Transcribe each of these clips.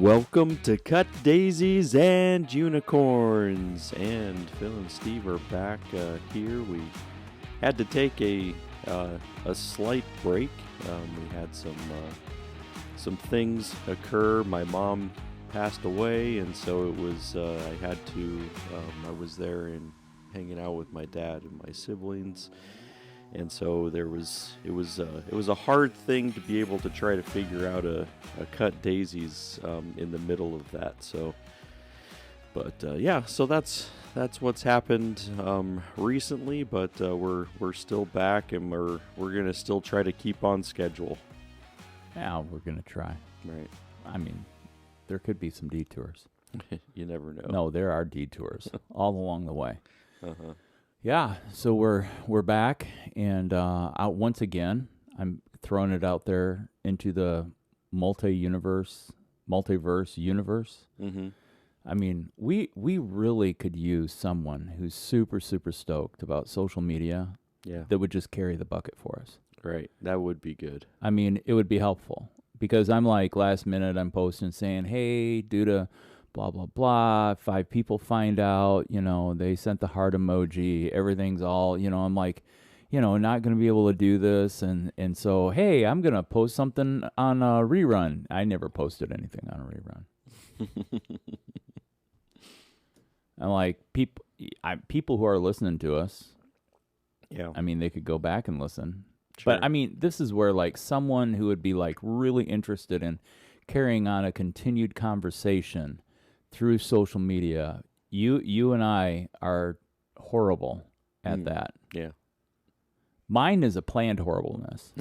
Welcome to Cut Daisies and Unicorns. And Phil and Steve are back here. We had to take a slight break. We had some things occur. My mom passed away, and so it was I was there and hanging out with my dad and my siblings. And so it was a hard thing to be able to try to figure out a cut daisies in the middle of that. So, but so that's what's happened recently. But we're still back, and we're gonna still try to keep on schedule. Yeah, we're gonna try. Right. I mean, there could be some detours. You never know. No, there are detours all along the way. Uh-huh. Yeah, so we're back, and out once again. I'm throwing it out there into the multiverse universe. Mm-hmm. I mean, we really could use someone who's super stoked about social media. Yeah. That would just carry the bucket for us. Right. That would be good. I mean, it would be helpful because I'm like last minute I'm posting saying, hey, due to blah, blah, blah. 5 people find out, they sent the heart emoji. Everything's all, I'm like, not going to be able to do this. And so, hey, I'm going to post something on a rerun. I never posted anything on a rerun. I'm like, people who are listening to us, yeah. I mean, they could go back and listen. Sure. But, I mean, this is where, like, someone who would be, like, really interested in carrying on a continued conversation through social media, you and I are horrible at that. Yeah. Mine is a planned horribleness.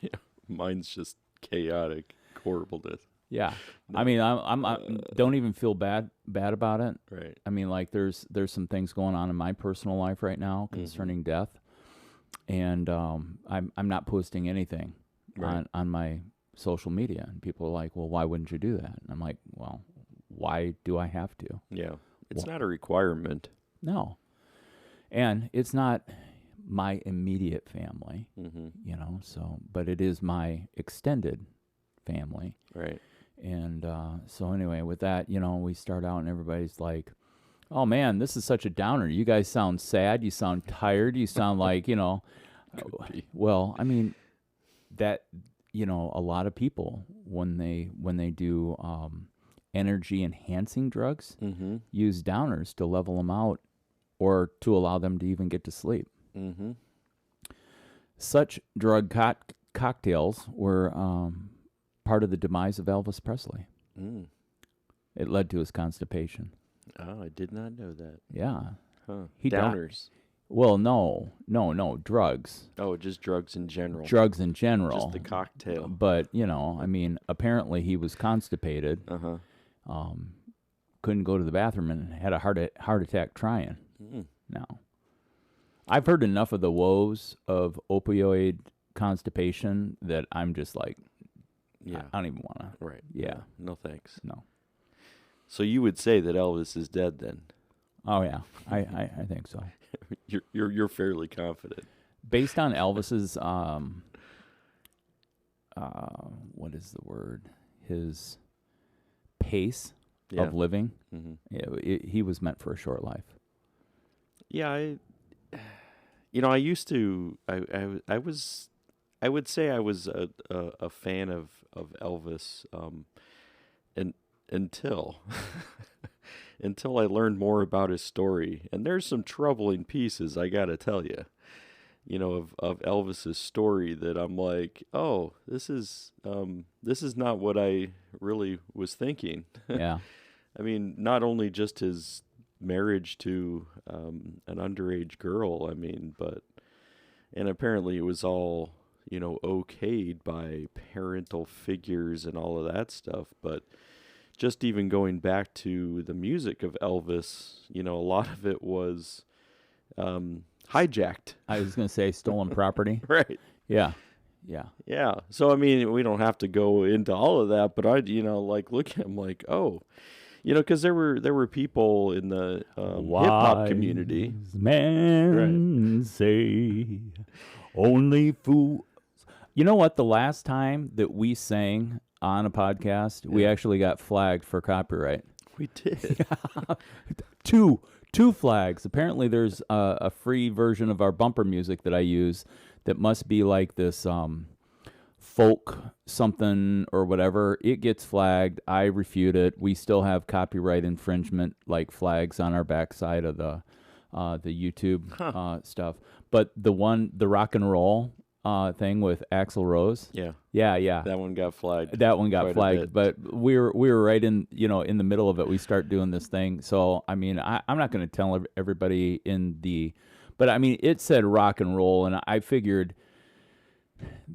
Yeah. Mine's just chaotic horribleness. Yeah. No. I mean, I don't even feel bad about it. Right. I mean, like there's some things going on in my personal life right now concerning death, and I'm not posting anything on my social media, and people are like, well, why wouldn't you do that? And I'm like, well, why do I have to? Yeah, it's not a requirement. No, and it's not my immediate family, so, but it is my extended family. Right. And so anyway, with that, we start out and everybody's like, oh man, this is such a downer. You guys sound sad. You sound tired. You sound like, well, I mean, that, a lot of people when they do energy enhancing drugs use downers to level them out or to allow them to even get to sleep. Mm-hmm. Such drug cocktails were part of the demise of Elvis Presley. It led to his constipation. Oh, I did not know that. Yeah. Huh. He Downers. Well, no, drugs. Oh, just drugs in general. Drugs in general. Just the cocktail. But, I mean, apparently he was constipated. Uh-huh. Couldn't go to the bathroom and had a heart attack trying. No. I've heard enough of the woes of opioid constipation that I'm just like, yeah, I don't even want to. Right. Yeah. No thanks. No. So you would say that Elvis is dead then? Oh yeah, I think so. You're fairly confident. Based on Elvis's what is the word? His pace of living. Mm-hmm. He was meant for a short life. Yeah, I used to. I would say I was a fan of Elvis, and until I learned more about his story. And there's some troubling pieces, I gotta tell you, of Elvis's story that I'm like, oh, this is not what I really was thinking. Yeah. I mean, not only just his marriage to an underage girl, I mean, and apparently it was all, okayed by parental figures and all of that stuff, but just even going back to the music of Elvis, a lot of it was hijacked. I was going to say stolen property. Right. Yeah. So, I mean, we don't have to go into all of that, but I, look at him like, oh, because there were people in the hip-hop community. Men say only fools. You know what? The last time that we sang on a podcast, we actually got flagged for copyright. We did. Two flags. Apparently, there's a free version of our bumper music that I use that must be like this folk something or whatever. It gets flagged. I refute it. We still have copyright infringement like flags on our backside of the YouTube stuff. But the rock and roll thing with Axl Rose. Yeah. Yeah. That one got flagged. That one got flagged, but we were right in the middle of it. We start doing this thing. So I mean, I'm not going to tell everybody but I mean, it said rock and roll, and I figured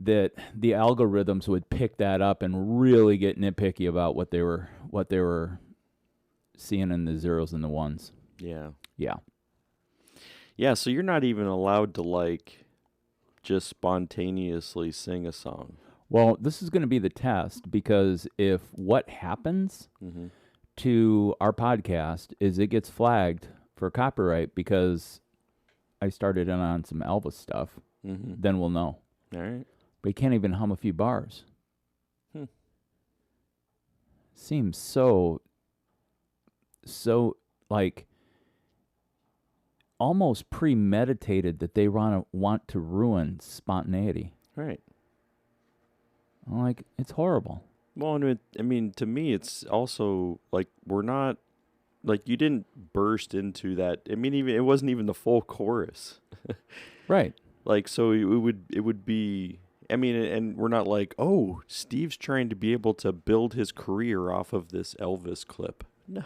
that the algorithms would pick that up and really get nitpicky about what they were seeing in the zeros and the ones. Yeah. Yeah. So you're not even allowed to like just spontaneously sing a song. Well, this is going to be the test, because if what happens to our podcast is it gets flagged for copyright because I started in on some Elvis stuff, then we'll know. All right. But he can't even hum a few bars. Seems so like almost premeditated that they want to ruin spontaneity. Right. I'm like, it's horrible. Well, I mean, to me, it's also like we're not like you didn't burst into that. I mean, even it wasn't even the full chorus. Right. Like, so it would be. I mean, and we're not like, oh, Steve's trying to be able to build his career off of this Elvis clip. No.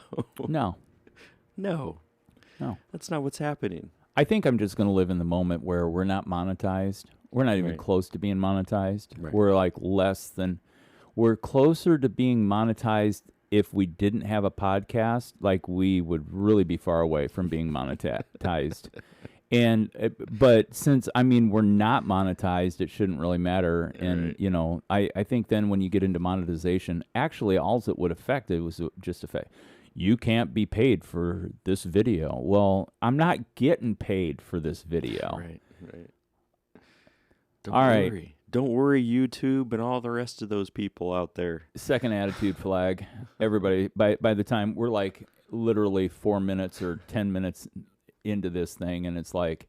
That's not what's happening. I think I'm just going to live in the moment where we're not monetized. We're not even close to being monetized. Right. We're like we're closer to being monetized if we didn't have a podcast. Like, we would really be far away from being monetized. But since, I mean, we're not monetized, it shouldn't really matter. And, I think then when you get into monetization, actually all it would affect, it was just affect. You can't be paid for this video. Well, I'm not getting paid for this video. Right. Don't worry. Right. Don't worry, YouTube and all the rest of those people out there. Second attitude flag. Everybody, by the time we're like literally 4 minutes or 10 minutes into this thing, and it's like,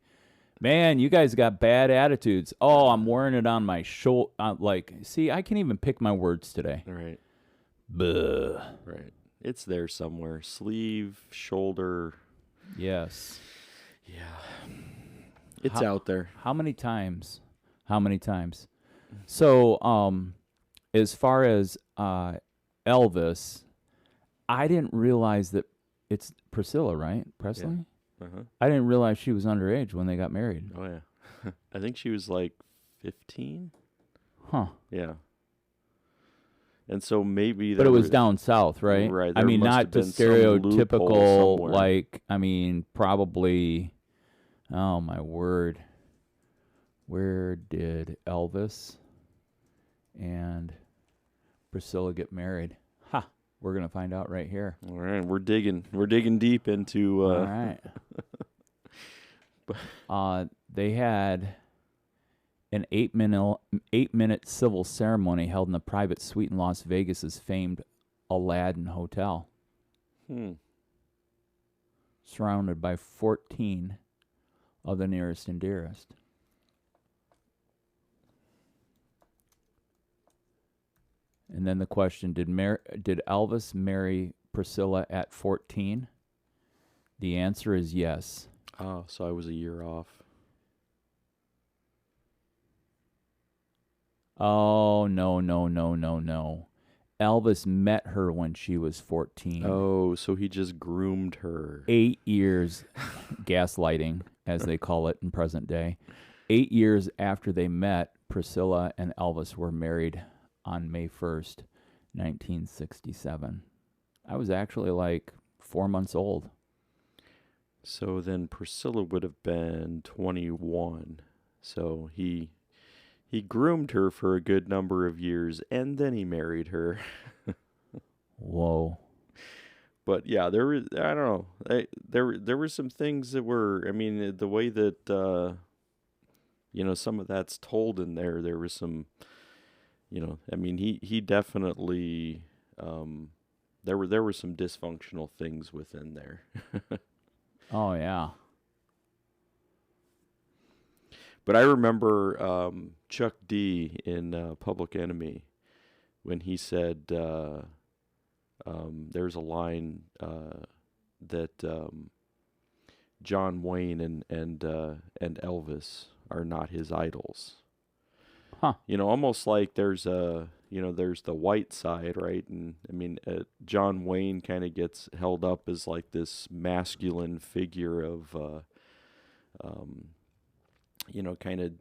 man, you guys got bad attitudes. Oh, I'm wearing it on my shoulder. See, I can't even pick my words today. Right. Buh. Right. It's there somewhere. Sleeve, shoulder. Yes. Yeah. It's out there. How many times? So, as far as Elvis, I didn't realize that it's Priscilla, right? Presley? Yeah. I didn't realize she was underage when they got married. Oh, yeah. I think she was like 15. Huh. Yeah. And so maybe... But it was down south, right? Right. I mean, not the stereotypical, like, I mean, probably... Oh, my word. Where did Elvis and Priscilla get married? Ha! We're going to find out right here. All right. We're digging deep into... All right. They had an 8-minute civil ceremony held in a private suite in Las Vegas's famed Aladdin Hotel. Surrounded by 14 of the nearest and dearest. And then the question, did Elvis marry Priscilla at 14? The answer is yes. Oh, so I was a year off. Oh, no. Elvis met her when she was 14. Oh, so he just groomed her. 8 years, gaslighting, as they call it in present day. 8 years after they met, Priscilla and Elvis were married on May 1st, 1967. I was actually like 4 months old. So then Priscilla would have been 21. So he groomed her for a good number of years, and then he married her. Whoa. But yeah, I don't know. There were some things that were, I mean, the way that, some of that's told in there was some, I mean, he definitely, there were some dysfunctional things within there. Oh yeah. But I remember Chuck D in Public Enemy when he said there's a line that John Wayne and Elvis are not his idols. Huh. Almost like there's there's the white side, right? And I mean, John Wayne kind of gets held up as like this masculine figure of, kind of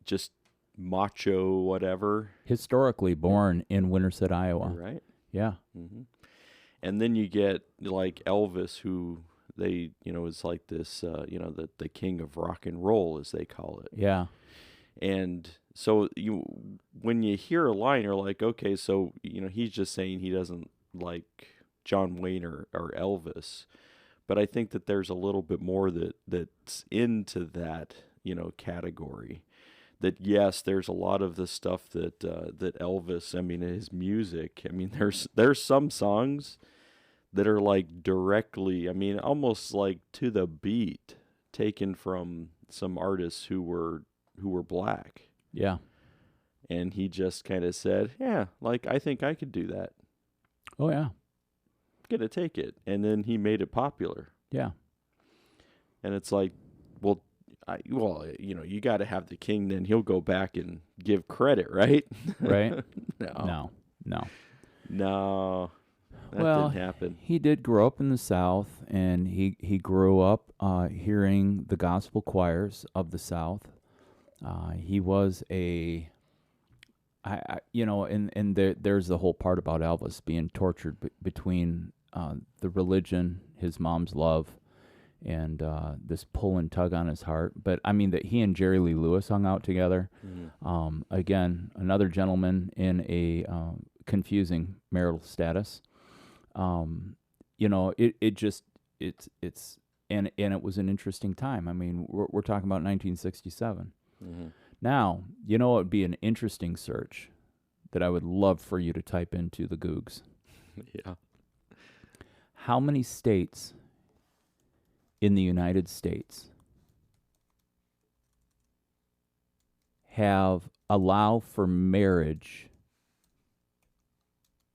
just macho, whatever. Historically born in Winterset, Iowa. Right. Yeah. Hmm. And then you get like Elvis, who they, is like this, the king of rock and roll, as they call it. Yeah. And so when you hear a line, you're like, okay, so he's just saying he doesn't like John Wayne or Elvis, but I think that there's a little bit more that's into that category. That yes, there's a lot of the stuff that Elvis, I mean, his music. I mean, there's some songs that are like directly, I mean, almost like to the beat, taken from some artists who were black. Yeah. And he just kind of said, yeah, like, I think I could do that. Oh yeah. Gonna take it. And then he made it popular. Yeah. And it's like, well, you got to have the king, then he'll go back and give credit, right? Right. No. No. That well, didn't happen. He did grow up in the South, and he grew up hearing the gospel choirs of the South. He was and there's the whole part about Elvis being tortured between the religion, his mom's love, and this pull and tug on his heart. But I mean that he and Jerry Lee Lewis hung out together. Mm-hmm. Again, another gentleman in a confusing marital status. It was an interesting time. I mean, we're talking about 1967. Mm-hmm. Now, it would be an interesting search that I would love for you to type into the Googs. Yeah. How many states in the United States allow for marriage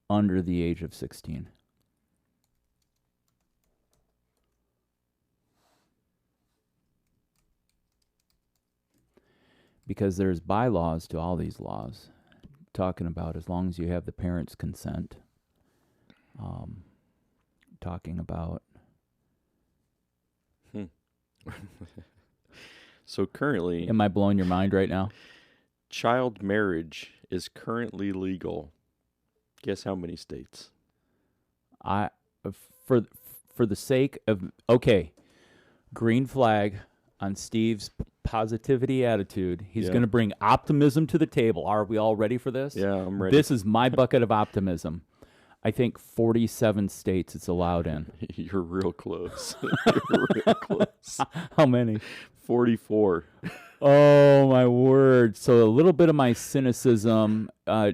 under the age of 16? Because there's bylaws to all these laws, talking about as long as you have the parents' consent, talking about. So currently, am I blowing your mind right now? Child marriage is currently legal. Guess how many states? For the sake of, okay, green flag on Steve's positivity attitude. He's going to bring optimism to the table. Are we all ready for this? Yeah, I'm ready. This is my bucket of optimism. I think 47 states it's allowed in. You're real close. You're real close. How many? 44. Oh, my word. So a little bit of my cynicism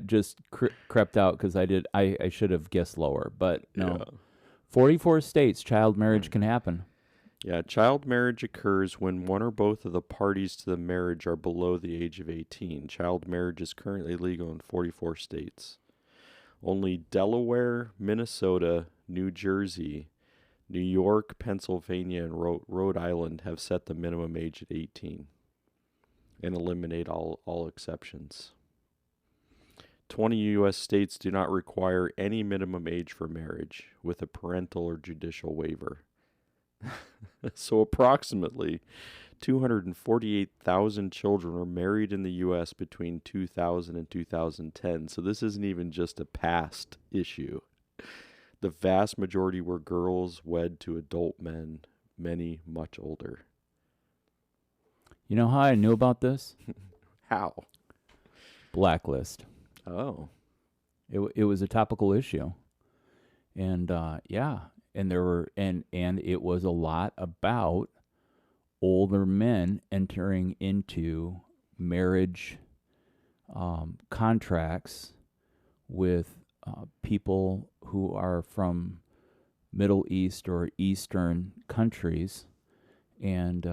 just crept out because I should have guessed lower. But no. Yeah. 44 states, child marriage can happen. Yeah, child marriage occurs when one or both of the parties to the marriage are below the age of 18. Child marriage is currently legal in 44 states. Only Delaware, Minnesota, New Jersey, New York, Pennsylvania, and Rhode Island have set the minimum age at 18 and eliminate all exceptions. 20 U.S. states do not require any minimum age for marriage with a parental or judicial waiver. So approximately 248,000 children were married in the U.S. between 2000 and 2010. So this isn't even just a past issue. The vast majority were girls wed to adult men, many much older. You know how I knew about this? How? Blacklist. Oh. It was a topical issue. And and there were and it was a lot about older men entering into marriage contracts with people who are from Middle East or Eastern countries, and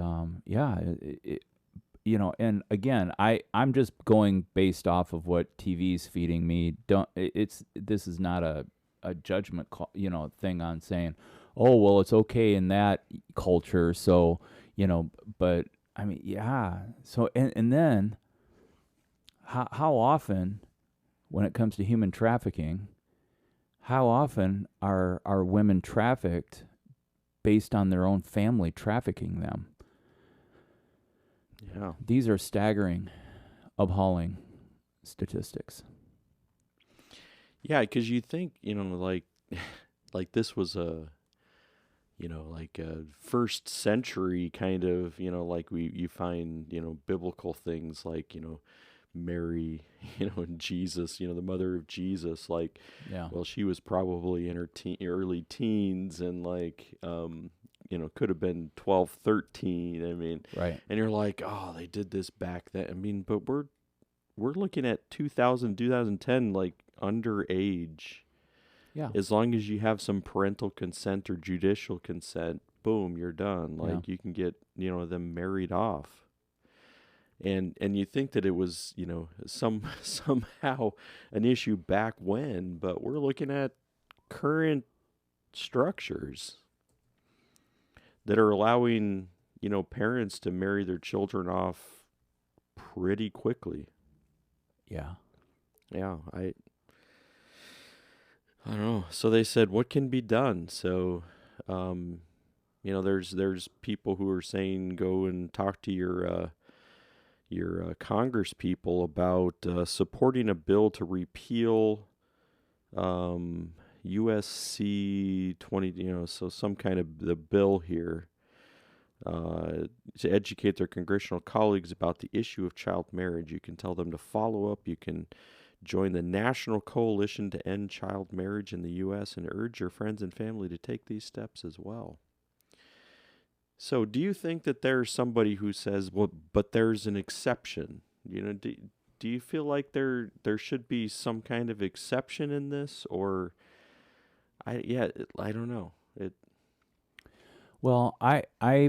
and again, I'm just going based off of what TV's feeding me. This is not a judgment call, thing on saying, oh well, it's okay in that culture, so but I mean, yeah. So and then how often, when it comes to human trafficking, how often are women trafficked based on their own family trafficking them? Yeah. These are staggering, appalling statistics. Yeah, because you think, like this was like a first century kind of, like you find, biblical things like, Mary, and Jesus, the mother of Jesus, like, Yeah. well, she was probably in her early teens and could have been 12, 13. I mean, Right. and you're like, oh, they did this back then. I mean, but we're looking at 2010, like underage. Yeah. As long as you have some parental consent or judicial consent, boom, you're done. Yeah. Like you can get, them married off. And you think that it was, somehow an issue back when, but we're looking at current structures that are allowing, parents to marry their children off pretty quickly. Yeah. Yeah, I don't know. So they said, what can be done? So, there's people who are saying go and talk to your Congress people about supporting a bill to repeal USC 20. So some kind of the bill here to educate their congressional colleagues about the issue of child marriage. You can tell them to follow up. You can join the National Coalition to End Child Marriage in the U.S. and urge your friends and family to take these steps as well. So do you think that there's somebody who says, well, but there's an exception? Do you feel like there should be some kind of exception in this? Or, I don't know. Well, I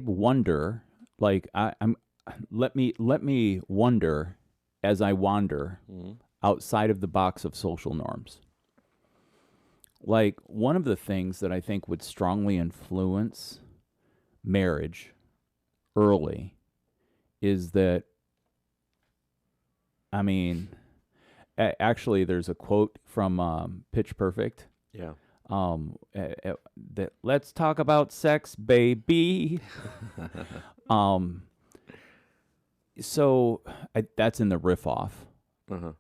wonder, like let me wonder as I wander outside of the box of social norms. Like, one of the things that I think would strongly influence marriage early is that, I mean, actually, there's a quote from Pitch Perfect. Yeah. That let's talk about sex, baby. So that's in the riff off. Uh-huh.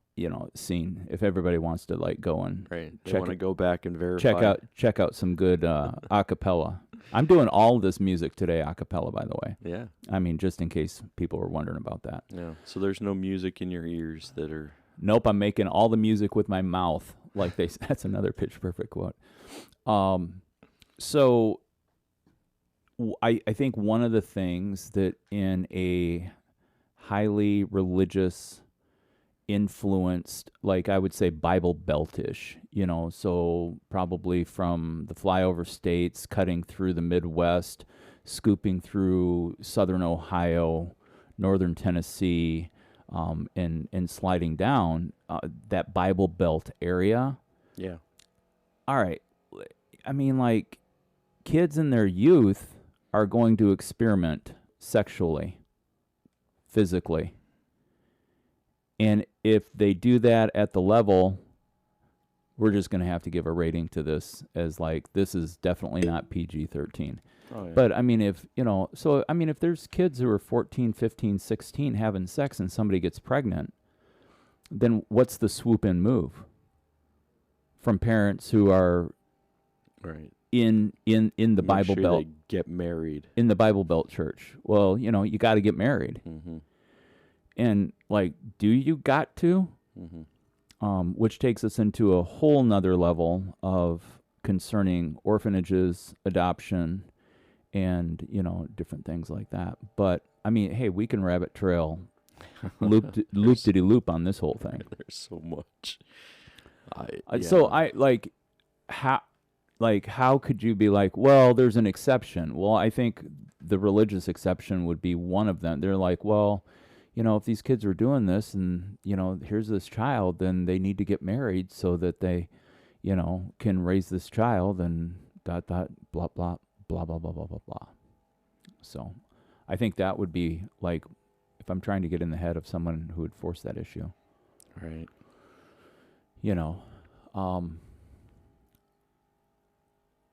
Scene. If everybody wants to like go and Right, they want to go back and verify. check out some good acapella. I'm doing all of this music today acapella, by the way. Yeah. I mean, just in case people were wondering about that. Yeah. So there's no music in your ears that are. Nope, I'm making all the music with my mouth. Like that's another Pitch Perfect quote. So I think one of the things that in a highly religious influenced, like I would say Bible Belt-ish, so probably from the flyover states, cutting through the Midwest, scooping through southern Ohio, northern Tennessee, and sliding down that Bible Belt area. Yeah. All right. I mean, like, kids in their youth are going to experiment sexually, physically. And if they do that at the level, we're just going to have to give a rating to this as like, this is definitely not PG-13. Oh, yeah. But I mean, if there's kids who are 14, 15, 16 having sex and somebody gets pregnant, then what's the swoop in move from parents who are right in the Make Bible sure Belt, they get married in the Bible Belt church? Well, you got to get married. Mm-hmm. And like, do you got to? Mm-hmm. Which takes us into a whole nother level of concerning orphanages, adoption, and different things like that. But I mean, hey, we can rabbit trail loop-de-loop on this whole thing. There's so much. So I like how could you be like, well, there's an exception? Well, I think the religious exception would be one of them. They're like, well, if these kids are doing this and, here's this child, then they need to get married so that they, can raise this child and blah, blah, blah, blah, blah, blah, blah, blah, blah. So I think that would be like, if I'm trying to get in the head of someone who would force that issue. Right.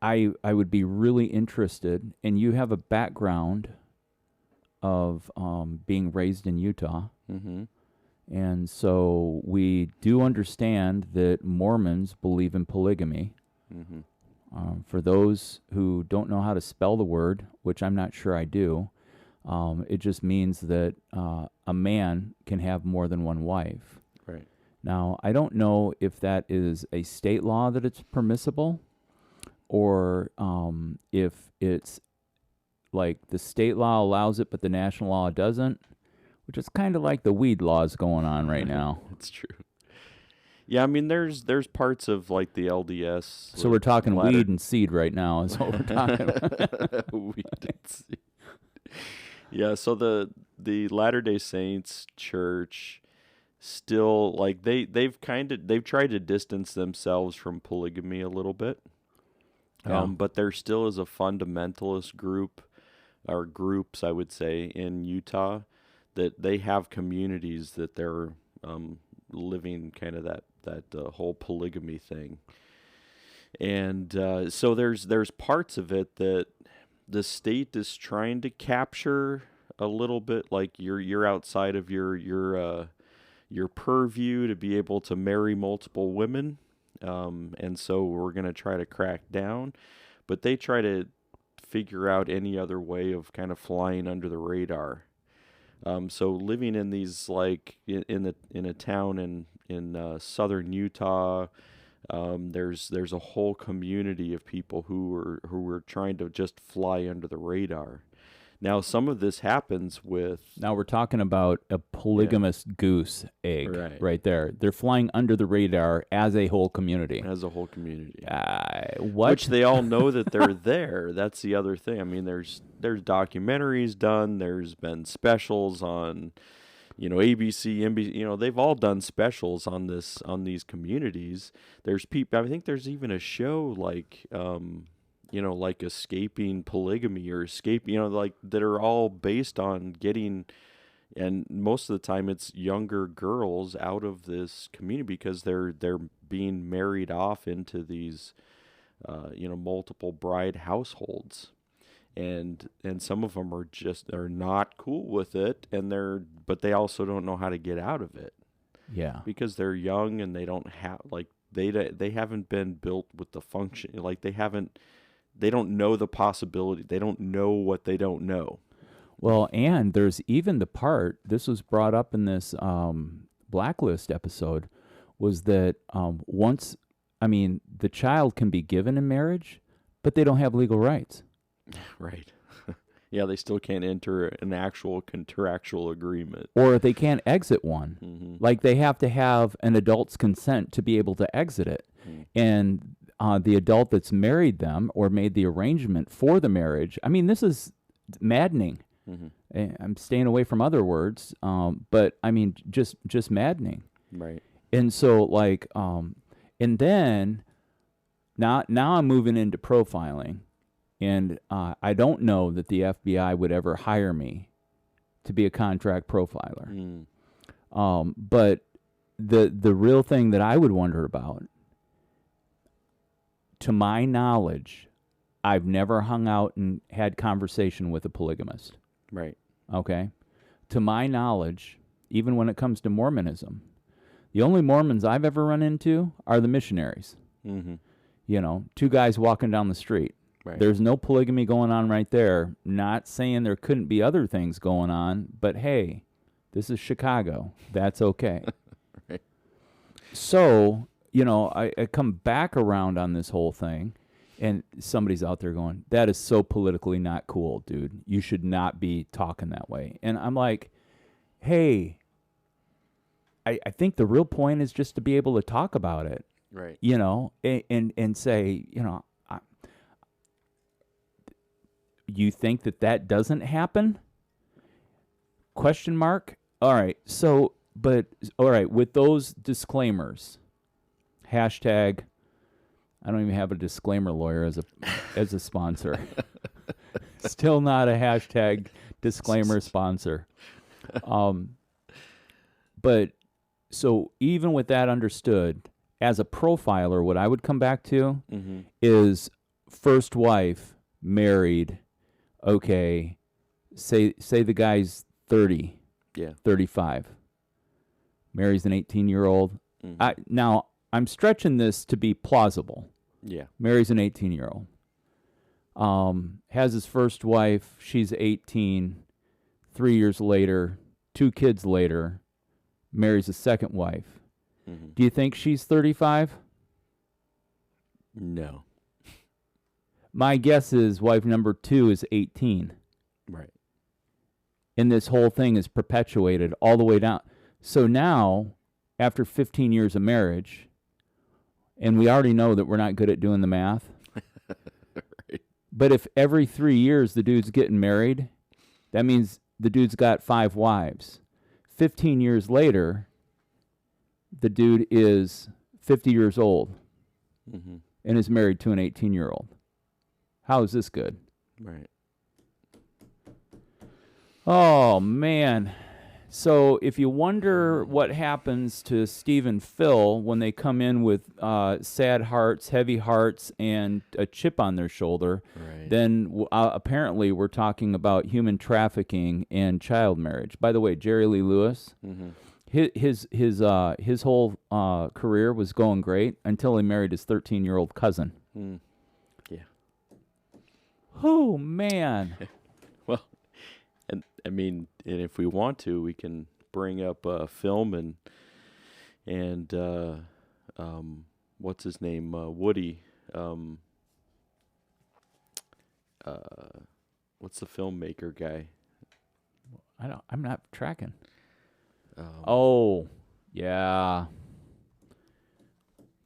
I would be really interested, and you have a background of being raised in Utah. Mm-hmm. And so we do understand that Mormons believe in polygamy. Mm-hmm. For those who don't know how to spell the word, which I'm not sure I do, it just means that a man can have more than one wife. Right. Now, I don't know if that is a state law that it's permissible, or if it's like the state law allows it, but the national law doesn't, which is kind of like the weed laws going on right now. It's true. Yeah, I mean, there's parts of like the LDS. So we're talking weed and seed right now is what we're talking about. Weed and seed. Yeah, so the Latter-day Saints church still, like, they've tried to distance themselves from polygamy a little bit. Yeah. But there still is a fundamentalist group, or groups, I would say, in Utah, that they have communities that they're living kind of that whole polygamy thing. And so there's parts of it that the state is trying to capture a little bit, like you're outside of your purview to be able to marry multiple women. And so we're going to try to crack down, but they try to figure out any other way of kind of flying under the radar. So living in these, like in a town in southern Utah, there's a whole community of people who were trying to just fly under the radar. Now, some of this happens with... Now we're talking about a polygamous goose egg right there. They're flying under the radar as a whole community. As a whole community. What? Which they all know that they're there. That's the other thing. I mean, there's documentaries done. There's been specials on, ABC, NBC. They've all done specials on these communities. There's people... I think there's even a show like... like escaping polygamy or like that are all based on getting, and most of the time it's younger girls out of this community because they're being married off into these, multiple bride households, and some of them are not cool with it, but they also don't know how to get out of it. Yeah, because they're young and they don't have they haven't been built with the function, like they don't know the possibility. They don't know what they don't know. Well, and there's even the part, this was brought up in this Blacklist episode, was that the child can be given in marriage, but they don't have legal rights. Right. Yeah, they still can't enter an actual contractual agreement. Or they can't exit one. Mm-hmm. Like they have to have an adult's consent to be able to exit it. Mm-hmm. And the adult that's married them or made the arrangement for the marriage, I mean, this is maddening. Mm-hmm. I'm staying away from other words, but I mean, just maddening. Right. And so, and then now I'm moving into profiling, and I don't know that the FBI would ever hire me to be a contract profiler. But the real thing that I would wonder about, to my knowledge, I've never hung out and had conversation with a polygamist. Right. Okay? To my knowledge, even when it comes to Mormonism, the only Mormons I've ever run into are the missionaries. Mm-hmm. Two guys walking down the street. Right. There's no polygamy going on right there. Not saying there couldn't be other things going on, but hey, this is Chicago. That's okay. Right. So... I come back around on this whole thing, and somebody's out there going, that is so politically not cool, dude. You should not be talking that way. And I'm like, hey, I think the real point is just to be able to talk about it, Right. you know, and say, you know, you think that doesn't happen? Question mark. All right. So, but all right, with those disclaimers, hashtag. I don't even have a disclaimer lawyer as a sponsor. Still not a hashtag disclaimer sponsor. But so even with that understood, as a profiler, what I would come back to is first wife, married. Okay, say the guy's 30, 35, marries an 18-year-old. Now I'm stretching this to be plausible. Yeah. Marries an 18-year-old. Has his first wife. She's 18. 3 years later, 2 kids later, marries a second wife. Do you think she's 35? No. My guess is wife number 2 is 18. Right. And this whole thing is perpetuated all the way down. So now, after 15 years of marriage, and we already know that we're not good at doing the math. Right. But if every 3 years the dude's getting married, that means the dude's got 5 wives. 15 years later, the dude is 50 years old and is married to an 18-year-old. How is this good? Right. Oh, man. So if you wonder what happens to Steve and Phil when they come in with sad hearts, heavy hearts, and a chip on their shoulder, then apparently we're talking about human trafficking and child marriage. By the way, Jerry Lee Lewis, his whole career was going great until he married his 13-year-old cousin. Yeah. Oh, man. Well, and I mean, and if we want to, we can bring up film and what's his name, Woody. What's the filmmaker guy? I'm not tracking.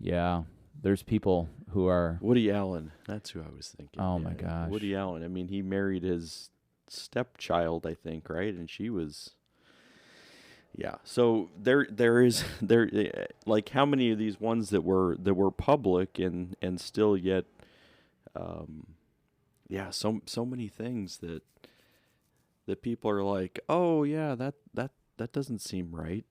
Yeah. There's people who are Woody Allen. That's who I was thinking. Oh my gosh. Woody Allen. I mean, he married his stepchild, I think, right? And she was. Yeah. So there is like how many of these ones that were public and still yet, so many things that people are like, oh yeah, that doesn't seem right.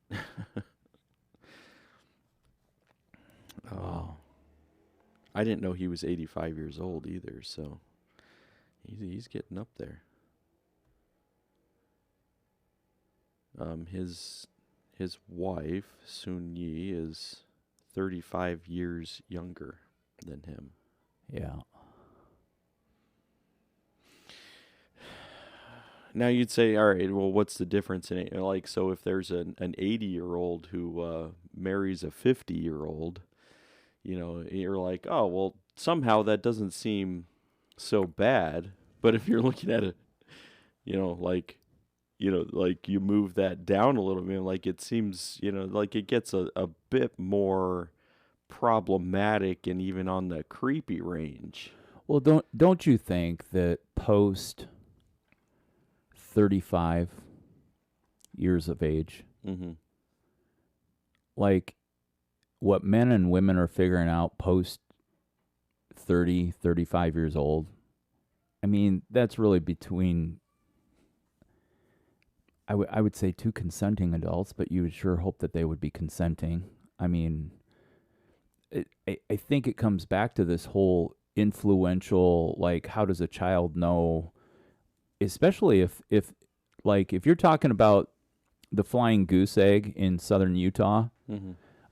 Wow. I didn't know he was 85 years old either, so he's getting up there. His wife, Sun Yi, is 35 years younger than him. Yeah. Now you'd say, all right, well, what's the difference in it? Like, so if there's an 80-year-old who marries a 50-year-old, you know, you're like, oh, well, somehow that doesn't seem so bad. But if you're looking at it, like you move that down a little bit, like it seems, like it gets a bit more problematic and even on the creepy range. Well, don't you think that post 35 years of age, like what men and women are figuring out post 30, 35 years old, I mean, that's really between, I would say 2 consenting adults, but you would sure hope that they would be consenting. I mean, I think it comes back to this whole influential, like, how does a child know, especially if you're talking about the flying goose egg in southern Utah,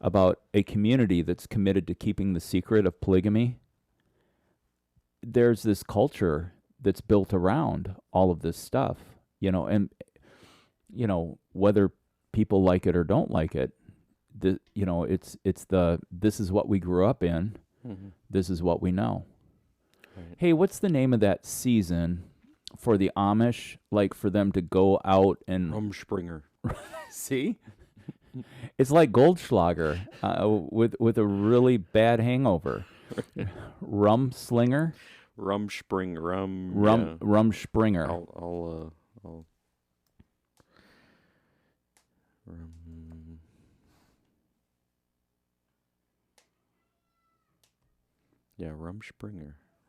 about a community that's committed to keeping the secret of polygamy. There's this culture that's built around all of this stuff, and whether people like it or don't like it, it's this is what we grew up in. This is what we know. Right. Hey, what's the name of that season for the Amish, like for them to go out and See? It's like Goldschlager with a really bad hangover. Rumslinger? Rumspring, Rumspringer. I'll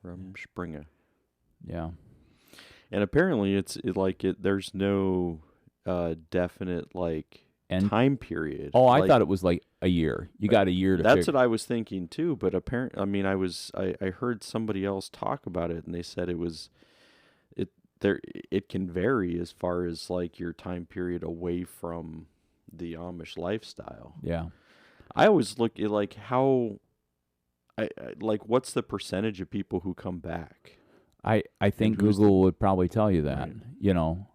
Rumspringer. Yeah. And apparently there's no definite time period. Oh, I thought it was like a year. You got a year to That's what I was thinking too, but apparently, I mean, I heard somebody else talk about it, and they said it can vary as far as like your time period away from the Amish lifestyle. Yeah. I always look at like how like what's the percentage of people who come back? I think Google would probably tell you that, you know.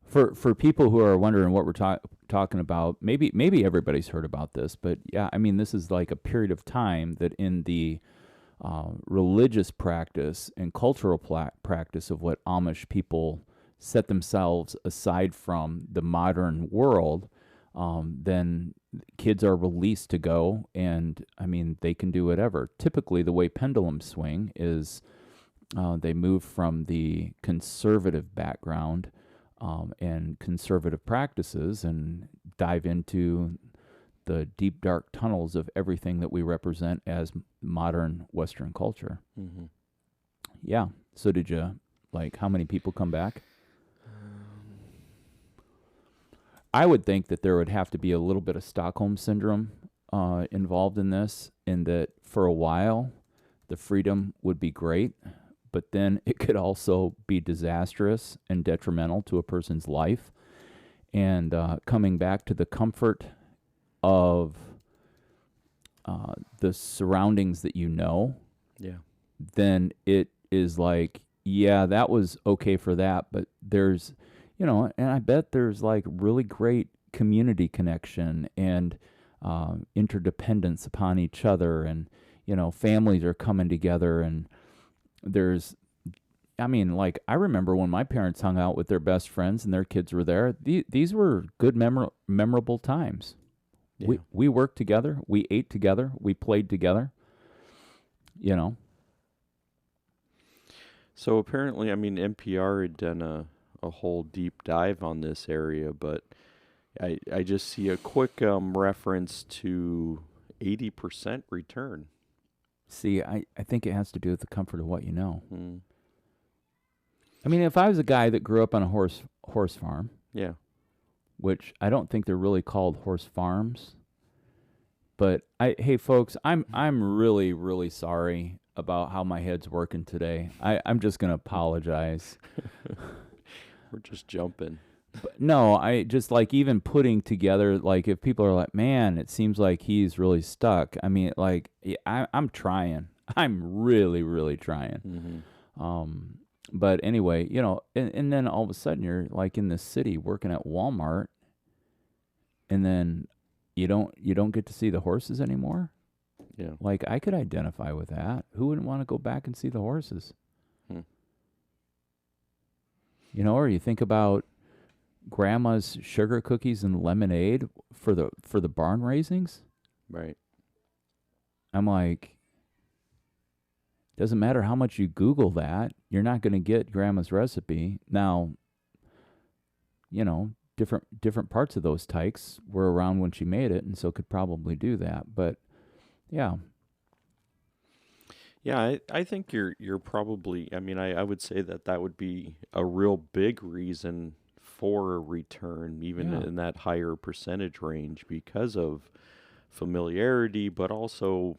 For people who are wondering what we're talking about, maybe everybody's heard about this, but yeah, I mean, this is like a period of time that in the religious practice and cultural practice of what Amish people set themselves aside from the modern world, then kids are released to go, and I mean, they can do whatever. Typically, the way pendulums swing is they move from the conservative background and conservative practices and dive into the deep, dark tunnels of everything that we represent as modern Western culture. Mm-hmm. Yeah. So did you, like, how many people come back? I would think that there would have to be a little bit of Stockholm syndrome involved in this, in that for a while the freedom would be great, but then it could also be disastrous and detrimental to a person's life. And coming back to the comfort of the surroundings that you know, then it is like, yeah, that was okay for that, but there's, you know, and I bet there's like really great community connection and interdependence upon each other, and, you know, families are coming together, and there's, I mean, like, I remember when my parents hung out with their best friends and their kids were there. These were good, memorable times. Yeah. We worked together. We ate together. We played together. You know. So apparently, I mean, NPR had done a whole deep dive on this area, but I just see a quick reference to 80% return. See, I think it has to do with the comfort of what you know. Mm. I mean, if I was a guy that grew up on a horse farm, which I don't think they're really called horse farms, but hey folks, I'm really, really sorry about how my head's working today. I'm just gonna apologize. We're just jumping. But no, I just, like, even putting together, like, if people are like, man, it seems like he's really stuck. I mean, like, I'm trying. I'm really, really trying. Mm-hmm. But anyway, you know, and then all of a sudden you're like in this city working at Walmart, and then you don't get to see the horses anymore. Yeah. Like, I could identify with that. Who wouldn't want to go back and see the horses? You know, or you think about grandma's sugar cookies and lemonade for the barn raisings. Right. I'm like, doesn't matter how much you Google that, you're not going to get grandma's recipe. Now, you know, different parts of those tykes were around when she made it, and so could probably do that. But yeah. Yeah, I think you're probably, I mean, I would say that would be a real big reason for a return, even in that higher percentage range, because of familiarity, but also,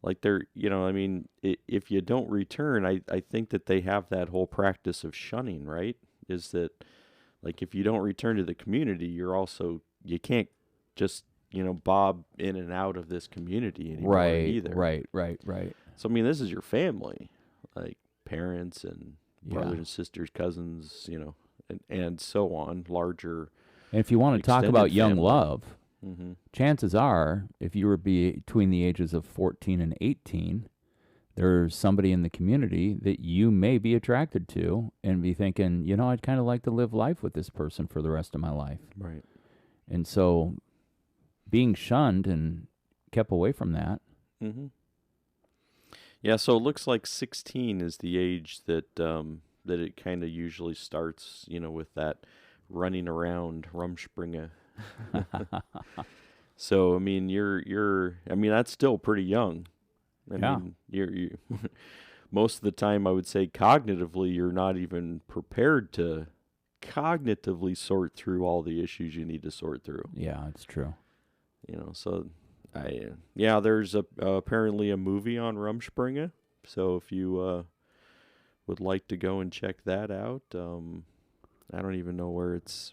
like, they're, you know, I mean, if you don't return, I think that they have that whole practice of shunning, right? Is that, like, if you don't return to the community, you can't just, you know, bob in and out of this community anymore either. Right. So, I mean, this is your family, like parents and brothers and sisters, cousins, you know, and so on, larger. And if you want to talk about young family. love, chances are, if you were between the ages of 14 and 18, there's somebody in the community that you may be attracted to and be thinking, I'd kind of like to live life with this person for the rest of my life. Right. And so being shunned and kept away from that. Mm-hmm. Yeah, so it looks like 16 is the age that that it kind of usually starts, with that running around Rumspringa. So, I mean, that's still pretty young. I mean, you most of the time, I would say cognitively, you're not even prepared to cognitively sort through all the issues you need to sort through. Yeah, it's true. So there's apparently a movie on Rumspringa. So if you would like to go and check that out, I don't even know where it's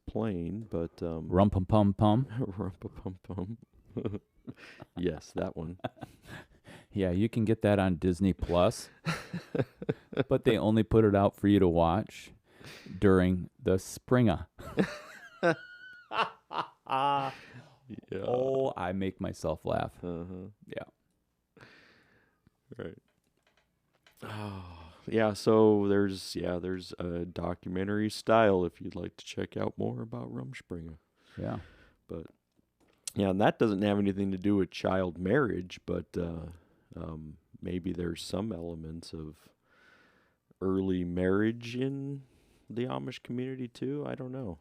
playing, but Rum-pum-pum-pum. Rum-pum-pum-pum. Yes, that one. Yeah, you can get that on Disney Plus, but they only put it out for you to watch during the Springa. Yeah. Oh, I make myself laugh. Uh-huh. Yeah. Right. Oh, yeah. So there's a documentary style if you'd like to check out more about Rumspringa. Yeah. But yeah, and that doesn't have anything to do with child marriage, but maybe there's some elements of early marriage in the Amish community too. I don't know.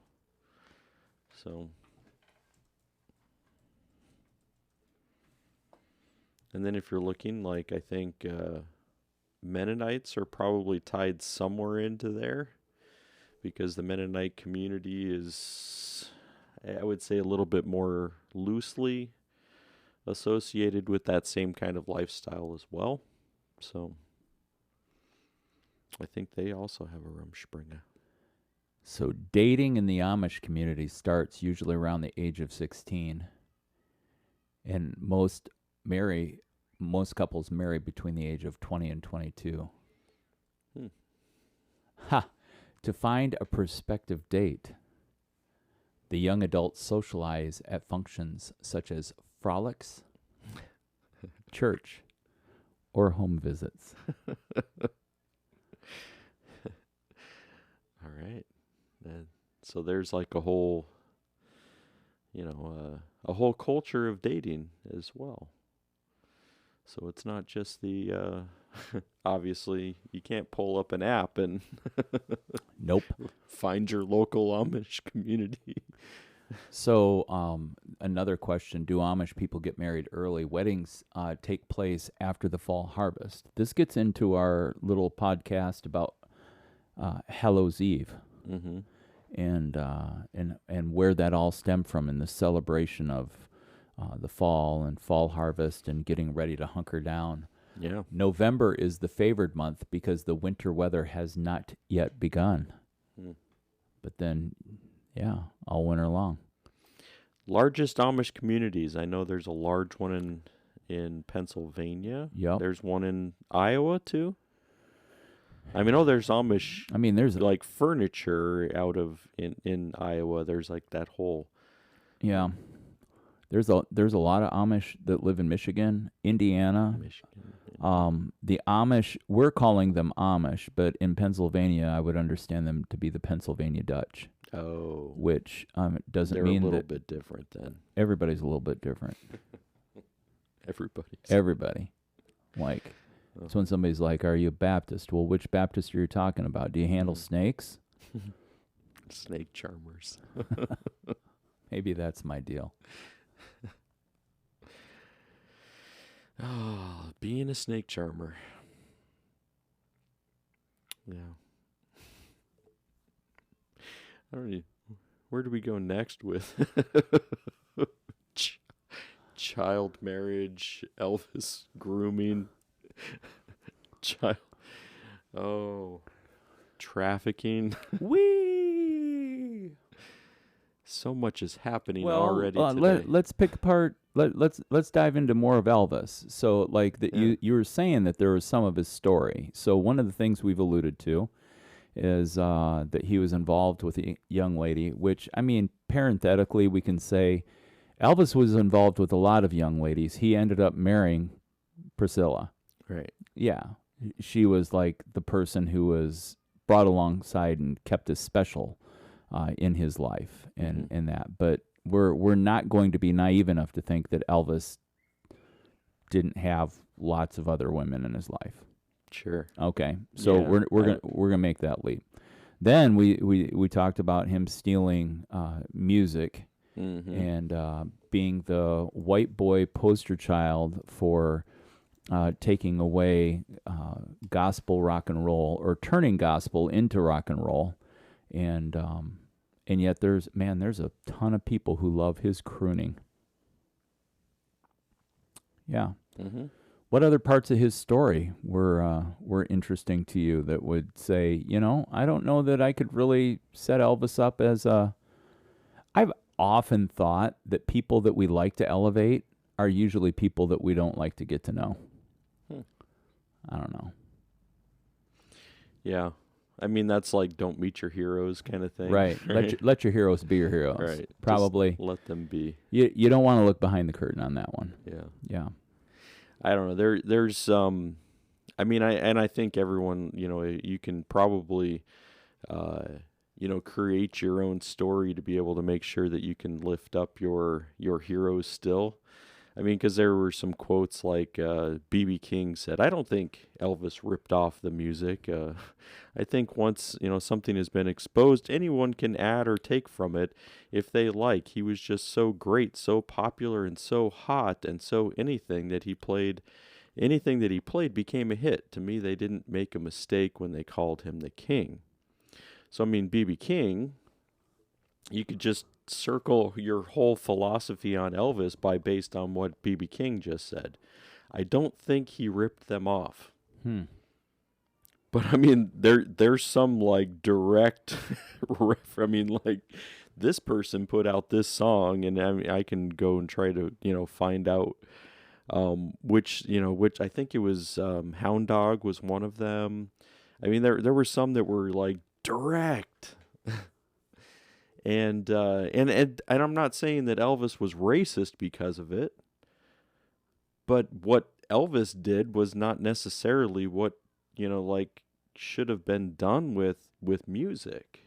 So. And then if you're looking, I think Mennonites are probably tied somewhere into there because the Mennonite community is, I would say, a little bit more loosely associated with that same kind of lifestyle as well. So I think they also have a Rumspringa. So dating in the Amish community starts usually around the age of 16. And most couples marry between the age of 20 and 22. Ha! To find a prospective date, the young adults socialize at functions such as frolics, church, or home visits. All right. So there's a whole, a whole culture of dating as well. So it's not just the, obviously, you can't pull up an app and Nope. find your local Amish community. So another question, do Amish people get married early? Weddings take place after the fall harvest. This gets into our little podcast about Hallows Eve. Mm-hmm. And where that all stemmed from in the celebration of the fall and fall harvest and getting ready to hunker down. Yeah. November is the favored month because the winter weather has not yet begun. But then, all winter long. Largest Amish communities. I know there's a large one in Pennsylvania. Yep. There's one in Iowa too. I mean, there's Amish. I mean, there's furniture out of in Iowa. There's that whole. Yeah. There's a lot of Amish that live in Michigan, Indiana. The Amish, we're calling them Amish, but in Pennsylvania, I would understand them to be the Pennsylvania Dutch. Oh. Which doesn't They're mean a little that bit different then. Everybody's a little bit different. Everybody. So when somebody's like, are you a Baptist? Well, which Baptist are you talking about? Do you handle snakes? Snake charmers. Maybe that's my deal. Oh, being a snake charmer. Yeah. I don't know. Where do we go next with child marriage, Elvis grooming, trafficking? Whee! So much is happening already today. Let's pick apart. Let's dive into more of Elvis. So, you were saying that there was some of his story. So one of the things we've alluded to is that he was involved with a young lady. Which, I mean, parenthetically, we can say Elvis was involved with a lot of young ladies. He ended up marrying Priscilla. Right. yeah, she was like the person who was brought alongside and kept as special in his life and that. But we're not going to be naive enough to think that Elvis didn't have lots of other women in his life. Sure. Okay, so Yeah, we're gonna make that leap. Then we talked about him stealing music and being the white boy poster child for taking away gospel rock and roll, or turning gospel into rock and roll, and yet there's a ton of people who love his crooning. Yeah. Mm-hmm. What other parts of his story were interesting to you that would say, I don't know that I could really set Elvis up as a. I've often thought that people that we like to elevate are usually people that we don't like to get to know. I don't know. Yeah. I mean, that's like don't meet your heroes kind of thing. Right. Let your heroes be your heroes. Right. Probably. Just let them be. You don't want to look behind the curtain on that one. Yeah. Yeah. I don't know. There's I mean, I think everyone, you can probably create your own story to be able to make sure that you can lift up your heroes still. I mean, because there were some quotes like B.B. King said, "I don't think Elvis ripped off the music. I think once something has been exposed, anyone can add or take from it if they like. He was just so great, so popular, and so hot, and so anything that he played became a hit. To me, they didn't make a mistake when they called him the king." So I mean, B.B. King, you could just circle your whole philosophy on Elvis based on what B.B. King just said. I don't think he ripped them off. But I mean, there's some like direct I mean, like this person put out this song, and I can go and try to find out which I think it was Hound Dog was one of them. I mean, there were some that were like direct. And I'm not saying that Elvis was racist because of it, but what Elvis did was not necessarily what should have been done with music.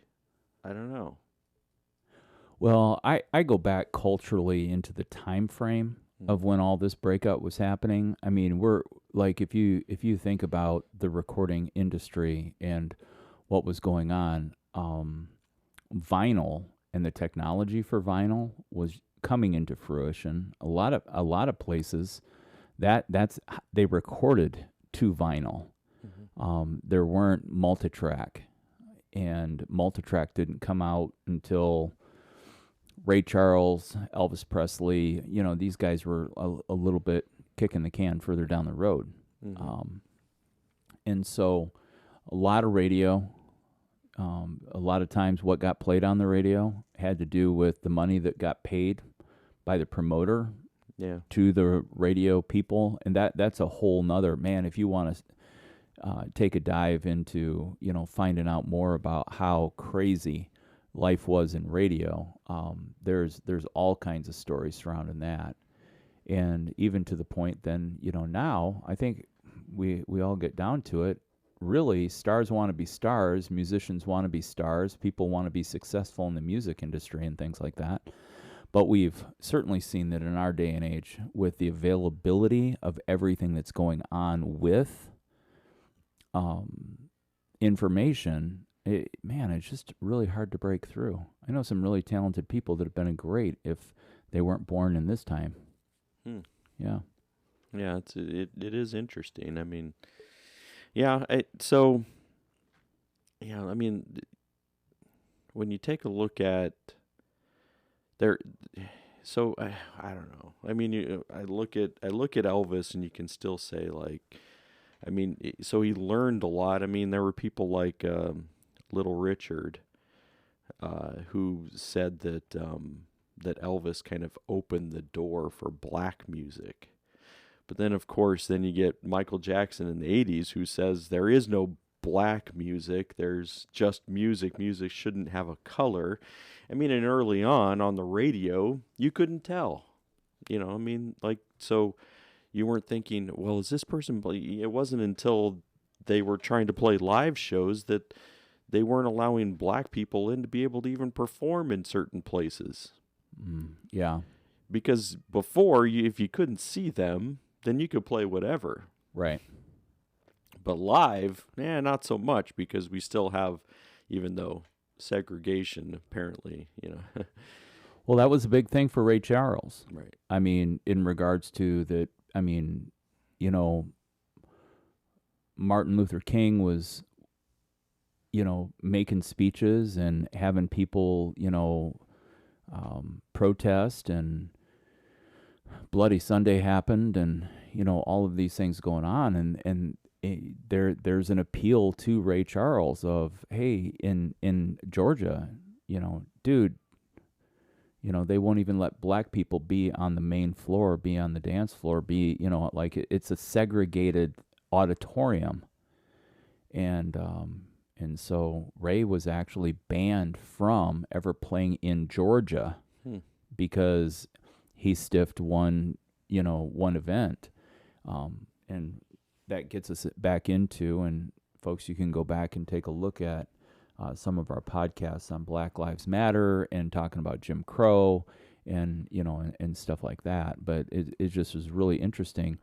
I don't know. Well, I go back culturally into the time frame of when all this breakup was happening. I mean, we're like, if you think about the recording industry and what was going on, vinyl and the technology for vinyl was coming into fruition. A lot of places they recorded to vinyl. There weren't multitrack, and multitrack didn't come out until Ray Charles, Elvis Presley. These guys were a little bit kicking the can further down the road. And so a lot of radio. A lot of times what got played on the radio had to do with the money that got paid by the promoter to the radio people. And that's a whole nother, man, if you want to take a dive into, finding out more about how crazy life was in radio, there's all kinds of stories surrounding that. And even to the point then, now I think we all get down to it. Really, stars want to be stars, musicians want to be stars, people want to be successful in the music industry and things like that. But we've certainly seen that in our day and age, with the availability of everything that's going on with information, it's just really hard to break through. I know some really talented people that have been great if they weren't born in this time. Yeah. Yeah, it is interesting. I mean, yeah, I mean, when you take a look at there, so I don't know. I mean, I look at Elvis, and you can still say like, I mean, so he learned a lot. I mean, there were people like Little Richard, who said that that Elvis kind of opened the door for black music. But then, of course, then you get Michael Jackson in the 80s, who says there is no black music. There's just music. Music shouldn't have a color. I mean, and early on the radio, you couldn't tell. I mean, like, so you weren't thinking, well, is this person, it wasn't until they were trying to play live shows that they weren't allowing black people in to be able to even perform in certain places. Yeah. Because before, if you couldn't see them, then you could play whatever. Right. But live, not so much, because we still have, even though segregation apparently, Well, that was a big thing for Ray Charles. Right. I mean, in regards to the, I mean, you know, Martin Luther King was, making speeches and having people, protest, and Bloody Sunday happened, and, all of these things going on. And there's an appeal to Ray Charles of, hey, in Georgia, dude, they won't even let black people be on the main floor, be on the dance floor, be, like it's a segregated auditorium. And so Ray was actually banned from ever playing in Georgia because he stiffed one event. And that gets us back into, and folks, you can go back and take a look at some of our podcasts on Black Lives Matter and talking about Jim Crow and, and stuff like that. But it just was really interesting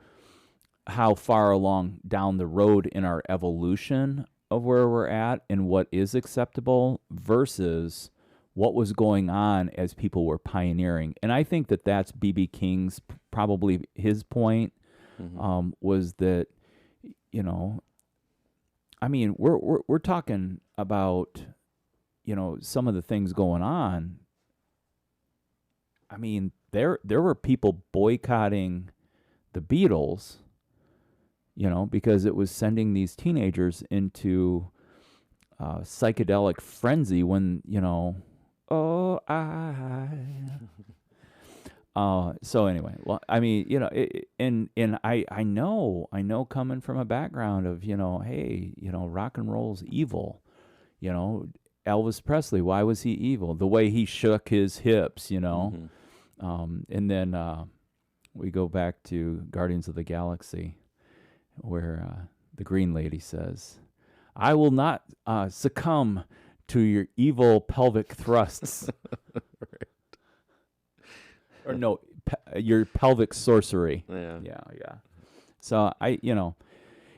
how far along down the road in our evolution of where we're at and what is acceptable versus what was going on as people were pioneering. And I think that that's B.B. King's, probably his point, was that, I mean, we're talking about, some of the things going on. I mean, there were people boycotting the Beatles, because it was sending these teenagers into psychedelic frenzy when, so anyway, well, I mean, and I know coming from a background of, hey, rock and roll's evil, Elvis Presley, why was he evil? The way he shook his hips, and then we go back to Guardians of the Galaxy, where the Green Lady says, I will not succumb to your evil pelvic thrusts. Right. Or no, your pelvic sorcery. Yeah. So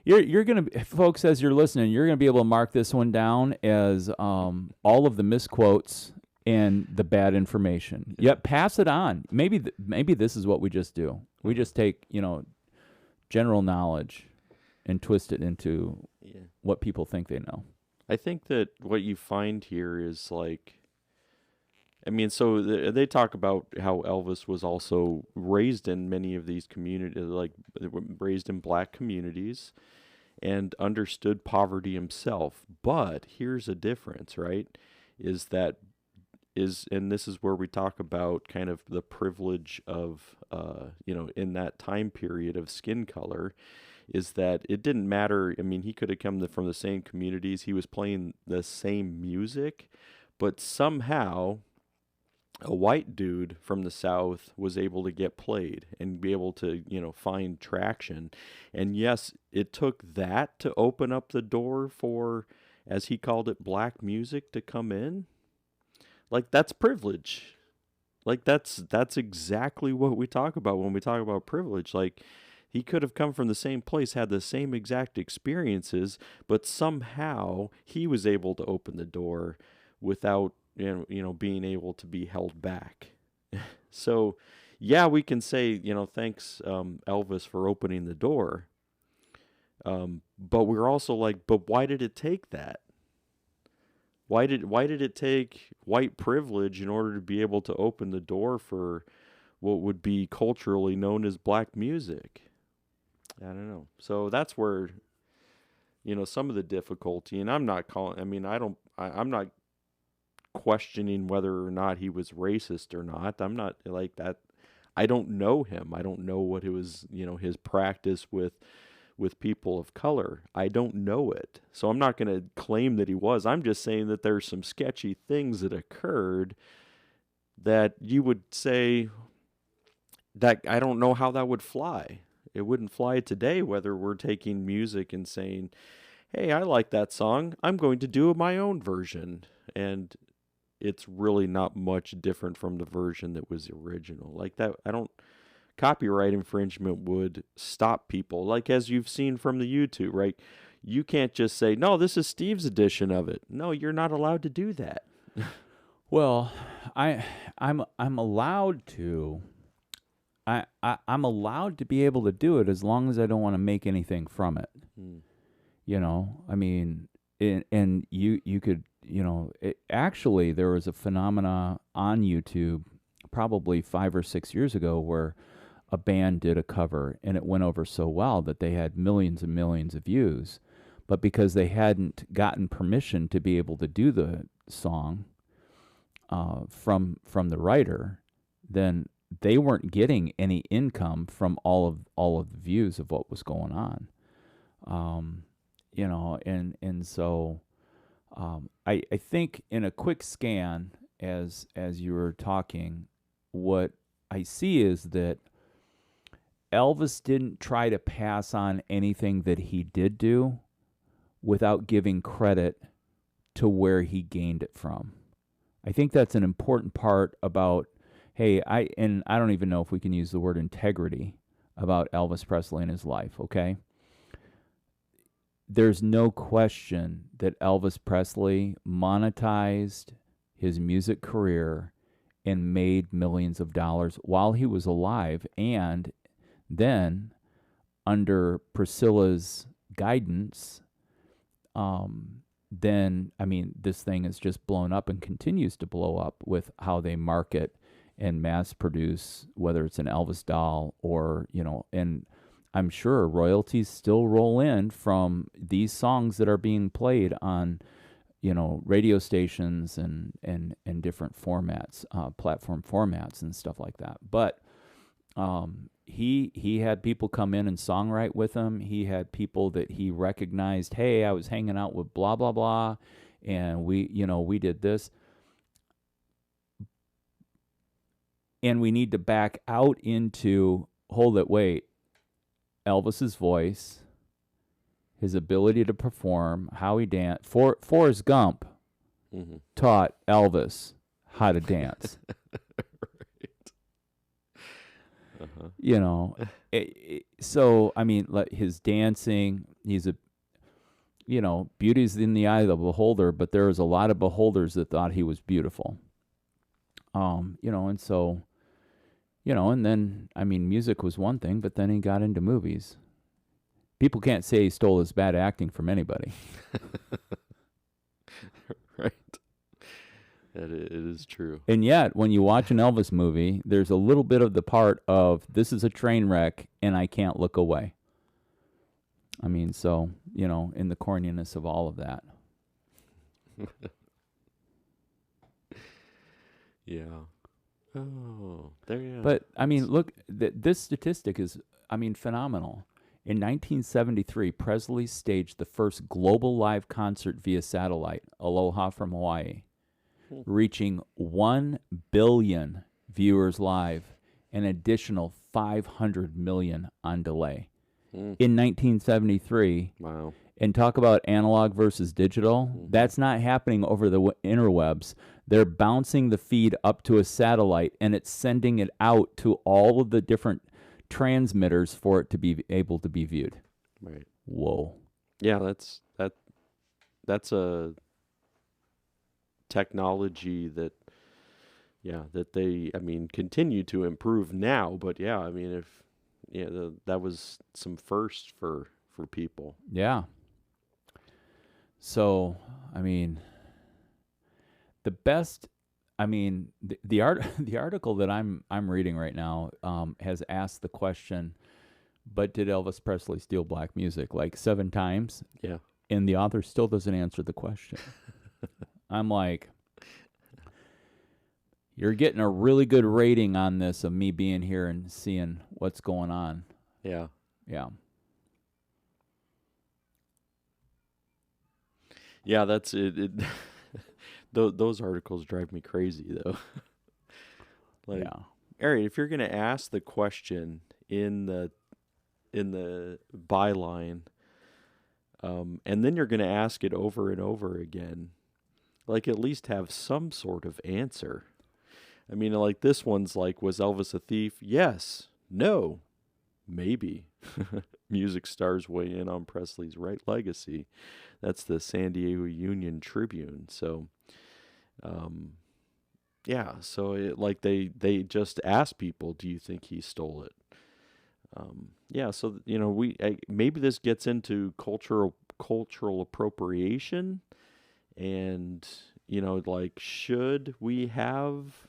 you're gonna, folks, as you're listening, you're gonna be able to mark this one down as all of the misquotes and the bad information. Yep, pass it on. Maybe this is what we just do. We just take general knowledge and twist it into what people think they know. I think that what you find here is like, I mean, so they talk about how Elvis was also raised in many of these communities, like raised in black communities, and understood poverty himself. But here's a difference, right? And this is where we talk about kind of the privilege of, in that time period of skin color, is that it didn't matter. I mean, he could have come from the same communities. He was playing the same music, but somehow a white dude from the South was able to get played and be able to, find traction. And yes, it took that to open up the door for, as he called it, black music to come in. Like, that's privilege. Like, that's exactly what we talk about when we talk about privilege. Like, he could have come from the same place, had the same exact experiences, but somehow he was able to open the door without, being able to be held back. So, yeah, we can say, thanks, Elvis, for opening the door. But we're also like, but why did it take that? Why did it take white privilege in order to be able to open the door for what would be culturally known as black music? I don't know. So that's where, some of the difficulty, and I'm not questioning whether or not he was racist or not. I'm not like that. I don't know him. I don't know what it was, his practice with people of color. I don't know it. So I'm not going to claim that he was. I'm just saying that there's some sketchy things that occurred that you would say that I don't know how that would fly. it wouldn't fly today whether we're taking music and saying, "Hey, I like that song. I'm going to do my own version." And it's really not much different from the version that was original. Like that, I don't copyright infringement would stop people. Like as you've seen from the YouTube, right? You can't just say, "No, this is Steve's edition of it." No, you're not allowed to do that. Well, I'm allowed to. I'm allowed to be able to do it as long as I don't want to make anything from it. Hmm. You know, I mean, and you could, actually there was a phenomena on YouTube probably 5 or 6 years ago where a band did a cover and it went over so well that they had millions and millions of views, but because they hadn't gotten permission to be able to do the song from the writer, then they weren't getting any income from all of the views of what was going on. And so I think in a quick scan as you were talking, what I see is that Elvis didn't try to pass on anything that he did do without giving credit to where he gained it from. I think that's an important part about, hey, I don't even know if we can use the word integrity about Elvis Presley and his life, okay? There's no question that Elvis Presley monetized his music career and made millions of dollars while he was alive. And then, under Priscilla's guidance, this thing has just blown up and continues to blow up with how they market and mass produce, whether it's an Elvis doll or, and I'm sure royalties still roll in from these songs that are being played on, radio stations and different formats, platform formats and stuff like that. But he had people come in and songwrite with him. He had people that he recognized. Hey, I was hanging out with blah blah blah, and we did this. And we need to back out into, hold it, wait. Elvis's voice, his ability to perform, how he danced. Forrest Gump taught Elvis how to dance. Right. Uh-huh. So, I mean, his dancing, he's beauty's in the eye of the beholder, but there was a lot of beholders that thought he was beautiful. And so, and then, I mean, music was one thing, but then he got into movies. People can't say he stole his bad acting from anybody. Right. It is true. And yet, when you watch an Elvis movie, there's a little bit of the part of, this is a train wreck, and I can't look away. I mean, so, in the corniness of all of that. Yeah. Oh, there you go. But, I mean, look, this statistic is, phenomenal. In 1973, Presley staged the first global live concert via satellite, Aloha from Hawaii, reaching 1 billion viewers live, an additional 500 million on delay. In 1973, wow. And talk about analog versus digital, that's not happening over the interwebs. They're bouncing the feed up to a satellite, and it's sending it out to all of the different transmitters for it to be able to be viewed. Right. Whoa. Yeah, that's a technology that they, continue to improve now, but that was some first for people. Yeah. So, the best, the article that I'm reading right now has asked the question, but did Elvis Presley steal black music, like 7 times? Yeah. And the author still doesn't answer the question. I'm like, you're getting a really good rating on this of me being here and seeing what's going on. Yeah. Yeah. Yeah, that's it. Those articles drive me crazy, though. All right, if you're going to ask the question in the byline, and then you're going to ask it over and over again. Like, at least have some sort of answer. I mean, like, this one's like, was Elvis a thief? Yes. No. Maybe. Music stars weigh in on Presley's legacy. That's the San Diego Union Tribune. So, yeah. So like they just ask people, do you think he stole it? Yeah. So maybe this gets into cultural appropriation, and like, should we have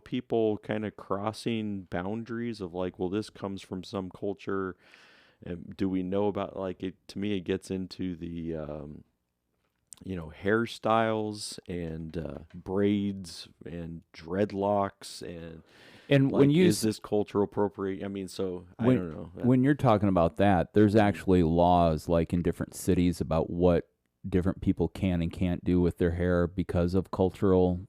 people kind of crossing boundaries of like, well, this comes from some culture, and do we know about, like, it? To me, it gets into the hairstyles and braids and dreadlocks, and like, when you is this cultural appropriation? I mean, so I don't know. When you're talking about that, there's actually laws like in different cities about what different people can and can't do with their hair because of cultural.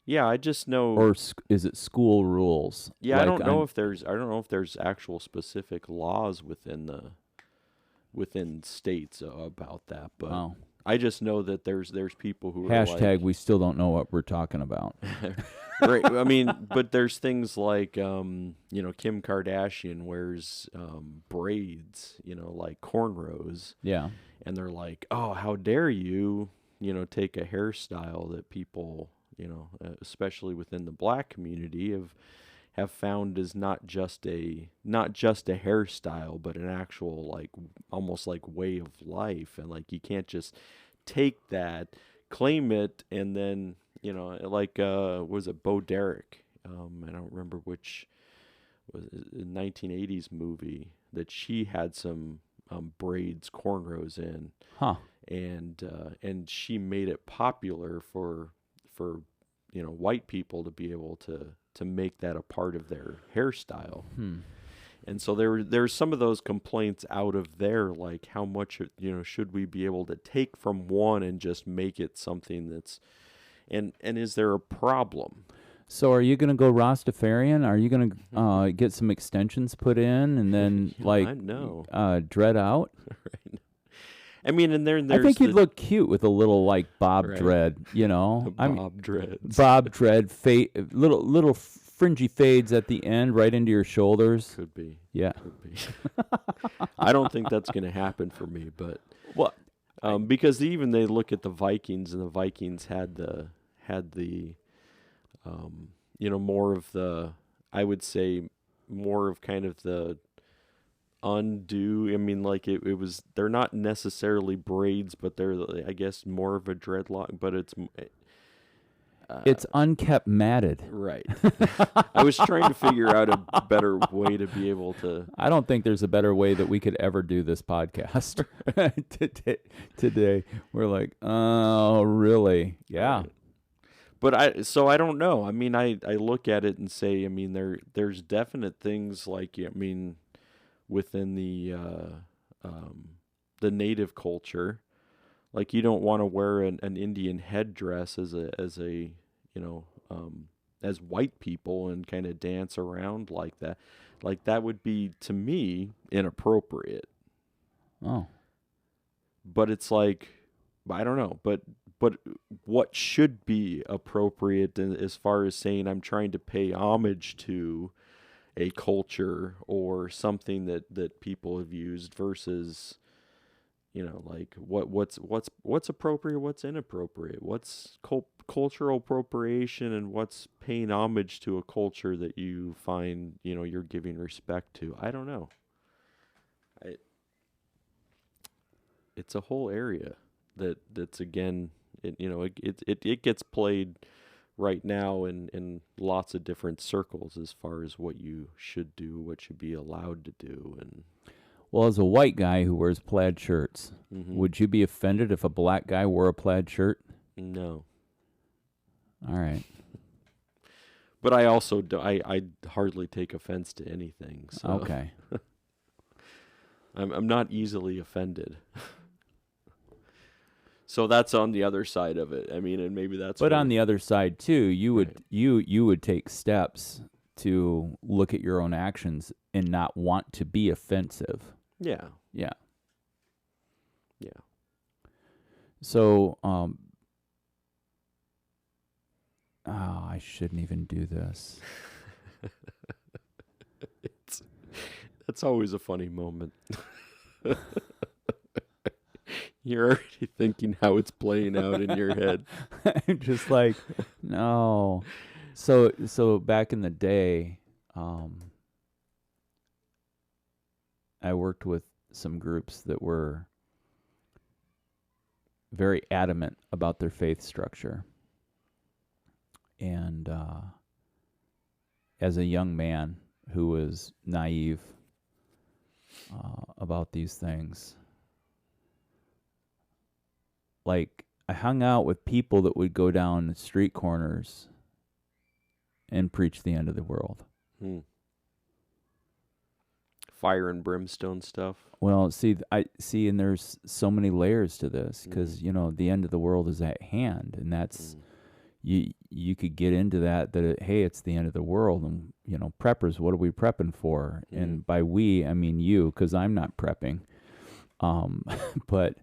Yeah, I just know. Or is it school rules? Yeah, like, I don't know if there's actual specific laws within states about that, but I just know that there's people who are like, we still don't know what we're talking about. Right. I mean, but there's things like Kim Kardashian wears braids, like cornrows. Yeah. And they're like, "Oh, how dare you, take a hairstyle that people, especially within the black community have found is not just a hairstyle, but an actual, like, almost like way of life, and like you can't just take that, claim it, and then like was it Bo Derek? I don't remember which was a 1980s movie that she had some braids, cornrows in, and she made it popular for white people to be able to make that a part of their hairstyle. And so there's some of those complaints out of there, like how much should we be able to take from one and just make it something that's, and is there a problem? So are you going to go Rastafarian? Are you going to get some extensions put in and then dread out? Right. I mean, and there's I think you'd look cute with a little like bob dread, Bob dreads. Bob dread, little fringy fades at the end, right into your shoulders. Could be. Yeah. Could be. I don't think that's going to happen for me, but what? Because even they look at the Vikings, and the Vikings had the more of the, I would say, more of kind of the undo. I mean, like it was, they're not necessarily braids, but they're, I guess, more of a dreadlock, but it's unkept matted. Right. I was trying to figure out a better way to be able to. I don't think there's a better way that we could ever do this podcast. Today we're like, oh, really? Yeah. Right. But I don't know. I mean, I look at it and say, I mean, there's definite things like, I mean, within the native culture, like you don't want to wear an Indian headdress as as white people and kind of dance around like that. Like that would be, to me, inappropriate. Oh. But it's like, I don't know, but what should be appropriate as far as saying I'm trying to pay homage to a culture or something that people have used versus, like what's appropriate, what's inappropriate, what's cultural appropriation, and what's paying homage to a culture that you find, you're giving respect to. I don't know. It's a whole area that's again, it gets played right now in lots of different circles as far as what you should do, what should be allowed to do. And well, as a white guy who wears plaid shirts, mm-hmm. would you be offended if a black guy wore a plaid shirt? No. All right. But I also I hardly take offense to anything. So. Okay. I'm not easily offended. So that's on the other side of it. I mean, and maybe that's. But on the other side too, you would right. you would take steps to look at your own actions and not want to be offensive. Yeah. Yeah. Yeah. So, I shouldn't even do this. That's always a funny moment. You're already thinking how it's playing out in your head. I'm just like, no. So back in the day, I worked with some groups that were very adamant about their faith structure. And as a young man who was naive about these things, like I hung out with people that would go down the street corners and preach the end of the world. Fire and brimstone stuff. Well, and there's so many layers to this because the end of the world is at hand, and that's you could get into that hey, it's the end of the world, and preppers, what are we prepping for? And by we, I mean you, because I'm not prepping. But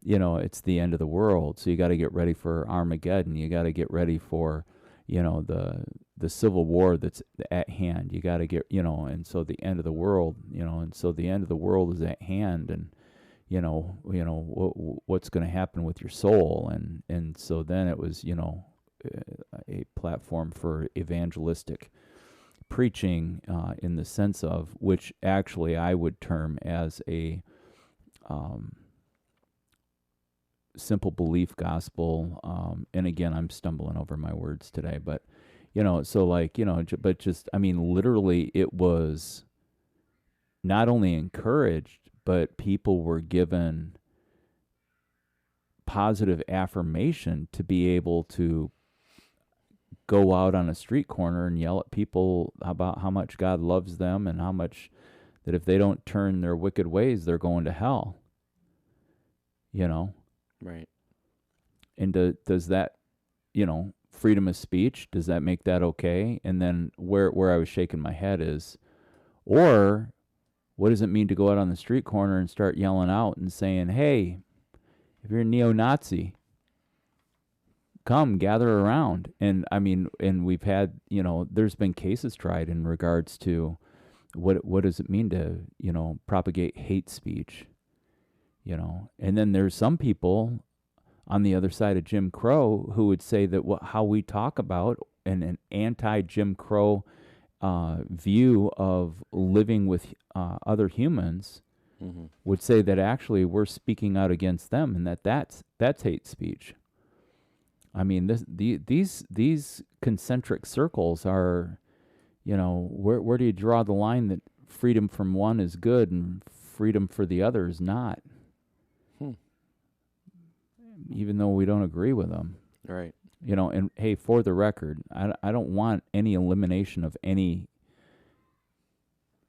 it's the end of the world, so you got to get ready for Armageddon. You got to get ready for the civil war that's at hand. You got to get and so the end of the world, and so the end of the world is at hand, and what's going to happen with your soul, and so then it was a platform for evangelistic preaching in the sense of which actually I would term as a simple belief gospel. And again, I'm stumbling over my words today, but but just, I mean, literally it was not only encouraged, but people were given positive affirmation to be able to go out on a street corner and yell at people about how much God loves them and how much that if they don't turn their wicked ways, they're going to hell. Right. And does that, freedom of speech, does that make that okay? And then where I was shaking my head is, or what does it mean to go out on the street corner and start yelling out and saying, hey, if you're a neo-Nazi, come gather around. And I mean, and we've had, there's been cases tried in regards to what does it mean to, propagate hate speech, and then there's some people on the other side of Jim Crow who would say that how we talk about an anti-Jim Crow view of living with other humans would say that actually we're speaking out against them, and that's hate speech. I mean, these concentric circles are, where do you draw the line that freedom from one is good and freedom for the other is not? Even though we don't agree with them. Right. And hey, for the record, I don't want any elimination of any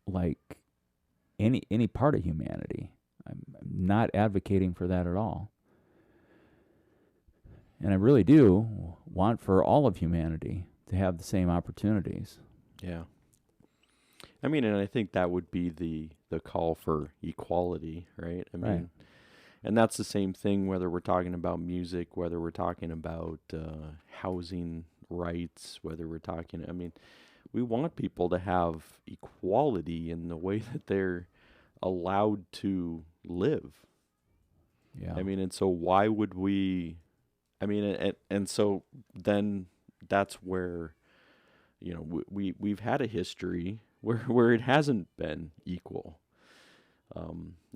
part of humanity. I'm not advocating for that at all. And I really do want for all of humanity to have the same opportunities. Yeah. I mean, and I think that would be the call for equality, right? I mean, right. And that's the same thing whether we're talking about music, whether we're talking about housing rights, whether we're talking, I mean, we want people to have equality in the way that they're allowed to live. Yeah. I mean, and so why would we, I mean, and so then that's where, we've had a history where it hasn't been equal.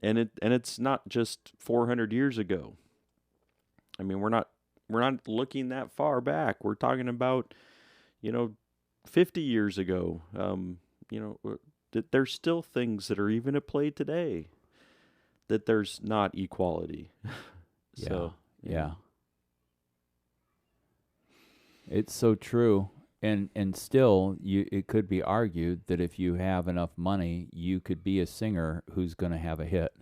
And it's not just 400 years ago. I mean, we're not looking that far back. We're talking about, 50 years ago. There's still things that are even at play today that there's not equality. So, yeah. It's so true. And still, it could be argued that if you have enough money, you could be a singer who's going to have a hit.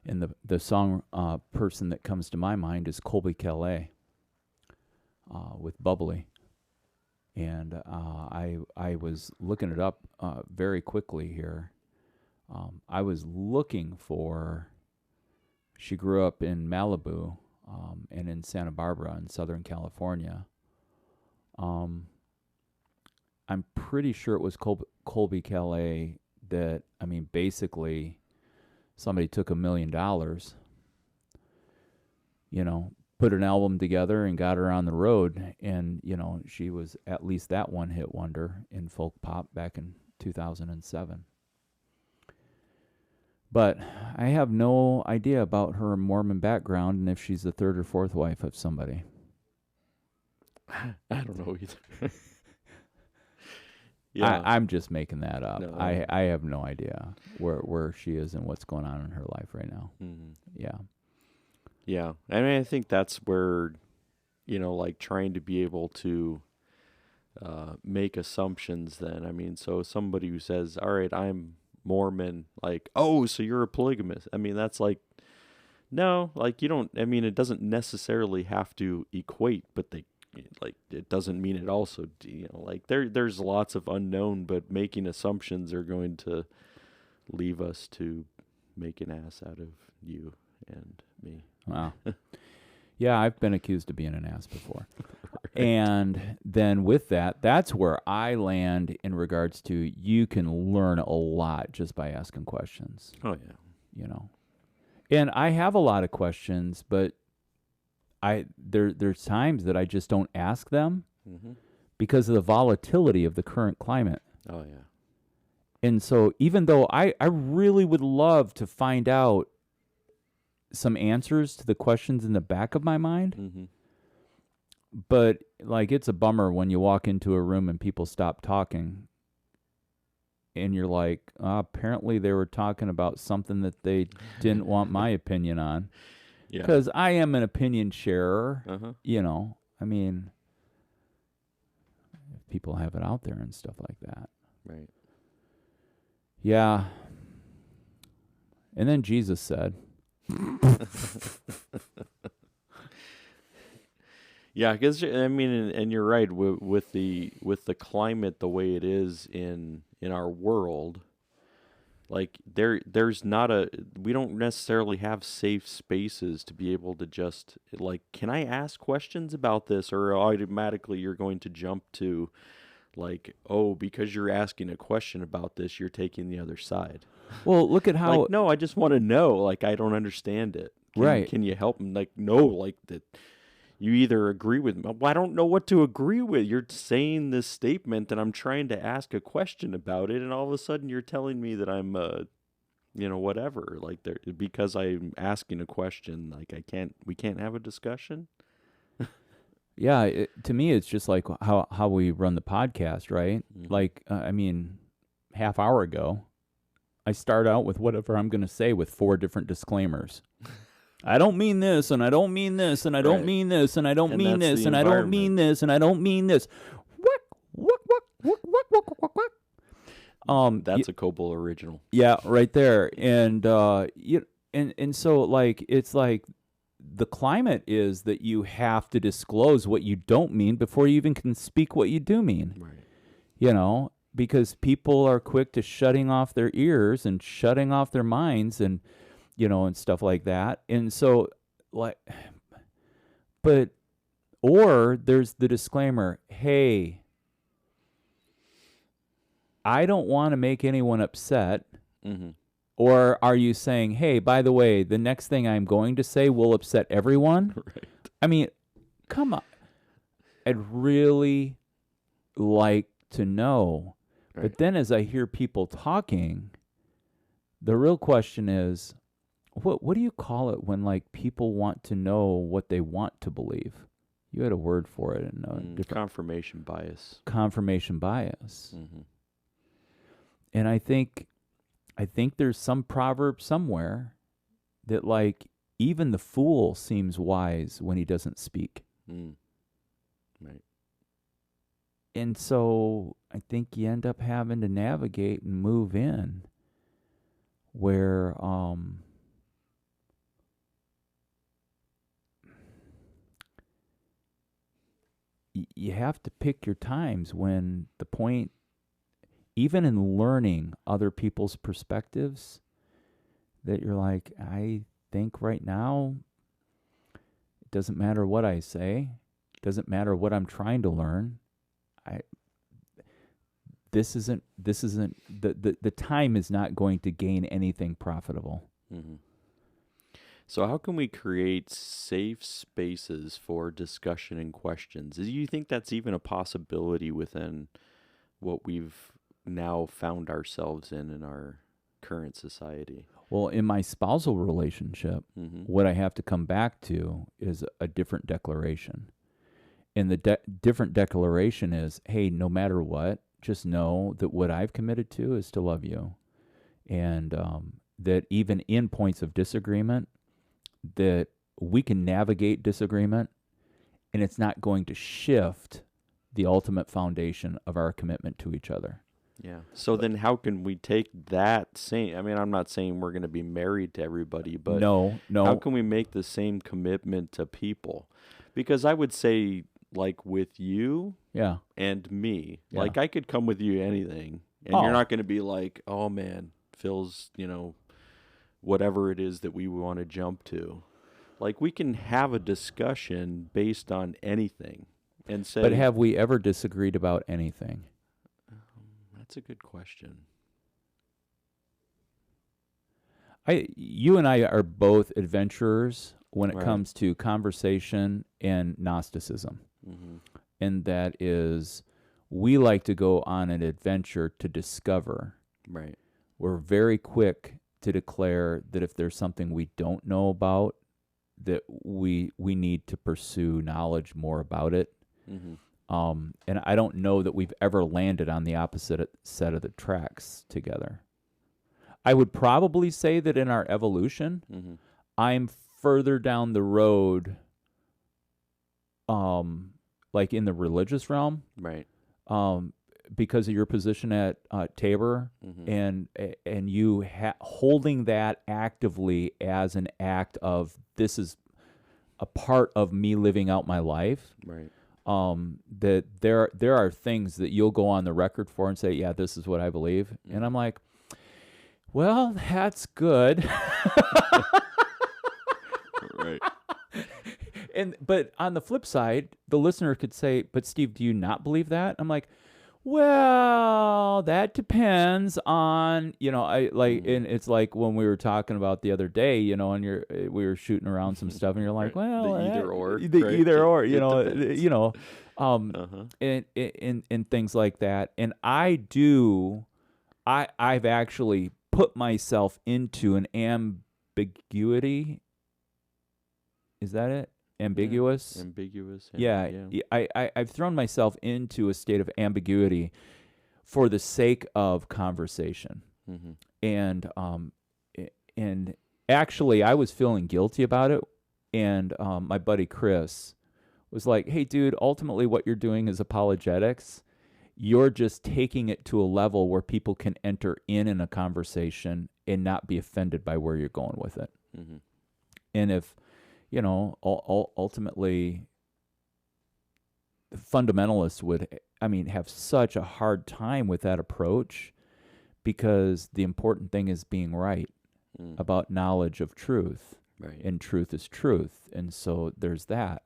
And the song person that comes to my mind is Colby Calais with Bubbly. And I was looking it up very quickly here. I was looking for. She grew up in Malibu and in Santa Barbara in Southern California. I'm pretty sure it was Colby Calais that, I mean, basically somebody took $1 million, put an album together and got her on the road. And, she was at least that one hit wonder in folk pop back in 2007. But I have no idea about her Mormon background and if she's the third or fourth wife of somebody. I don't know either. Yeah, I'm just making that up. No. I have no idea where she is and what's going on in her life right now. Mm-hmm. Yeah. Yeah. I mean, I think that's where, like trying to be able to make assumptions then. I mean, so somebody who says, all right, I'm Mormon, like, oh, so you're a polygamist. I mean, that's like, no, like you don't, I mean, it doesn't necessarily have to equate, but it doesn't mean it also, like there's lots of unknown, but making assumptions are going to leave us to make an ass out of you and me. Wow. Yeah, I've been accused of being an ass before. Right. And then with that, that's where I land in regards to you can learn a lot just by asking questions. Oh, yeah. And I have a lot of questions, but there's times that I just don't ask them because of the volatility of the current climate. Oh, yeah. And so even though I really would love to find out some answers to the questions in the back of my mind, but like it's a bummer when you walk into a room and people stop talking and you're like, apparently they were talking about something that they didn't want my opinion on. Yeah. Because I am an opinion sharer, I mean, people have it out there and stuff like that. Right. Yeah. And then Jesus said, yeah, because I mean, and you're right with the climate the way it is in our world. Like there's not we don't necessarily have safe spaces to be able to just like, can I ask questions about this, or automatically you're going to jump to like, oh, because you're asking a question about this, you're taking the other side. Well, look at how like, no, I just want to know. Like, I don't understand it. Right. Can you help them? Like, no, like that. You either agree with me. Well, I don't know what to agree with. You're saying this statement, and I'm trying to ask a question about it, and all of a sudden you're telling me that I'm, whatever. Like, because I'm asking a question. Like, we can't have a discussion. Yeah, to me, it's just like how we run the podcast, right? Like, I mean, half hour ago, I start out with whatever I'm going to say with 4 different disclaimers. I don't mean this, and I don't mean this, and I don't mean this, and I don't mean this, and I don't mean this, and I don't mean this. That's a Coble original. Yeah, right there. And and so like it's like the climate is that you have to disclose what you don't mean before you even can speak what you do mean. Right. Because people are quick to shutting off their ears and shutting off their minds and and stuff like that. And so or there's the disclaimer, hey, I don't want to make anyone upset. Or are you saying, hey, by the way, the next thing I'm going to say will upset everyone? Right. I mean, come on. I'd really like to know. Right. But then as I hear people talking, the real question is, what do you call it when like people want to know what they want to believe? You had a word for it. Confirmation bias. Confirmation bias. And I think there's some proverb somewhere that like even the fool seems wise when he doesn't speak. Right. And so I think you end up having to navigate and move in where you have to pick your times when the point, even in learning other people's perspectives, that you're like, I think right now, it doesn't matter what I say, it doesn't matter what I'm trying to learn. This isn't the time is not going to gain anything profitable. Mm-hmm. So how can we create safe spaces for discussion and questions? Do you think that's even a possibility within what we've now found ourselves in our current society? Well, in my spousal relationship, what I have to come back to is a different declaration. And the different declaration is, hey, no matter what, just know that what I've committed to is to love you. And that even in points of disagreement, that we can navigate disagreement, and it's not going to shift the ultimate foundation of our commitment to each other. Yeah. So then how can we take that same, I mean, I'm not saying we're going to be married to everybody, but no. How can we make the same commitment to people? Because I would say, like with you and me, like I could come with you anything, and you're not going to be like, oh man, Phil's, whatever it is that we want to jump to. Like we can have a discussion based on anything and say. But have we ever disagreed about anything? That's a good question. You and I are both adventurers when it comes to conversation and Gnosticism. Mm-hmm. And that is, we like to go on an adventure to discover. Right. We're very quick to declare that if there's something we don't know about, that we need to pursue knowledge more about it. Mm-hmm. And I don't know that we've ever landed on the opposite set of the tracks together. I would probably say that in our evolution, I'm further down the road, like in the religious realm, right? Because of your position at Tabor, and you holding that actively as an act of, this is a part of me living out my life, right? That there are things that you'll go on the record for and say, yeah, this is what I believe, and I'm like, well, that's good. Right. But on the flip side, the listener could say, but Steve, do you not believe that? I'm like, well, that depends on, and it's like when we were talking about the other day, and we were shooting around some stuff, and you're like, well, the either or, and things like that. And I've actually put myself into an ambiguity. Is that it? Ambiguous? Yeah, ambiguous. Yeah. I've thrown myself into a state of ambiguity for the sake of conversation. And actually, I was feeling guilty about it. And my buddy Chris was like, hey, dude, ultimately what you're doing is apologetics. You're just taking it to a level where people can enter in a conversation and not be offended by where you're going with it. And if ultimately, the fundamentalists would, have such a hard time with that approach, because the important thing is being right about knowledge of truth, and truth is truth, and so there's that.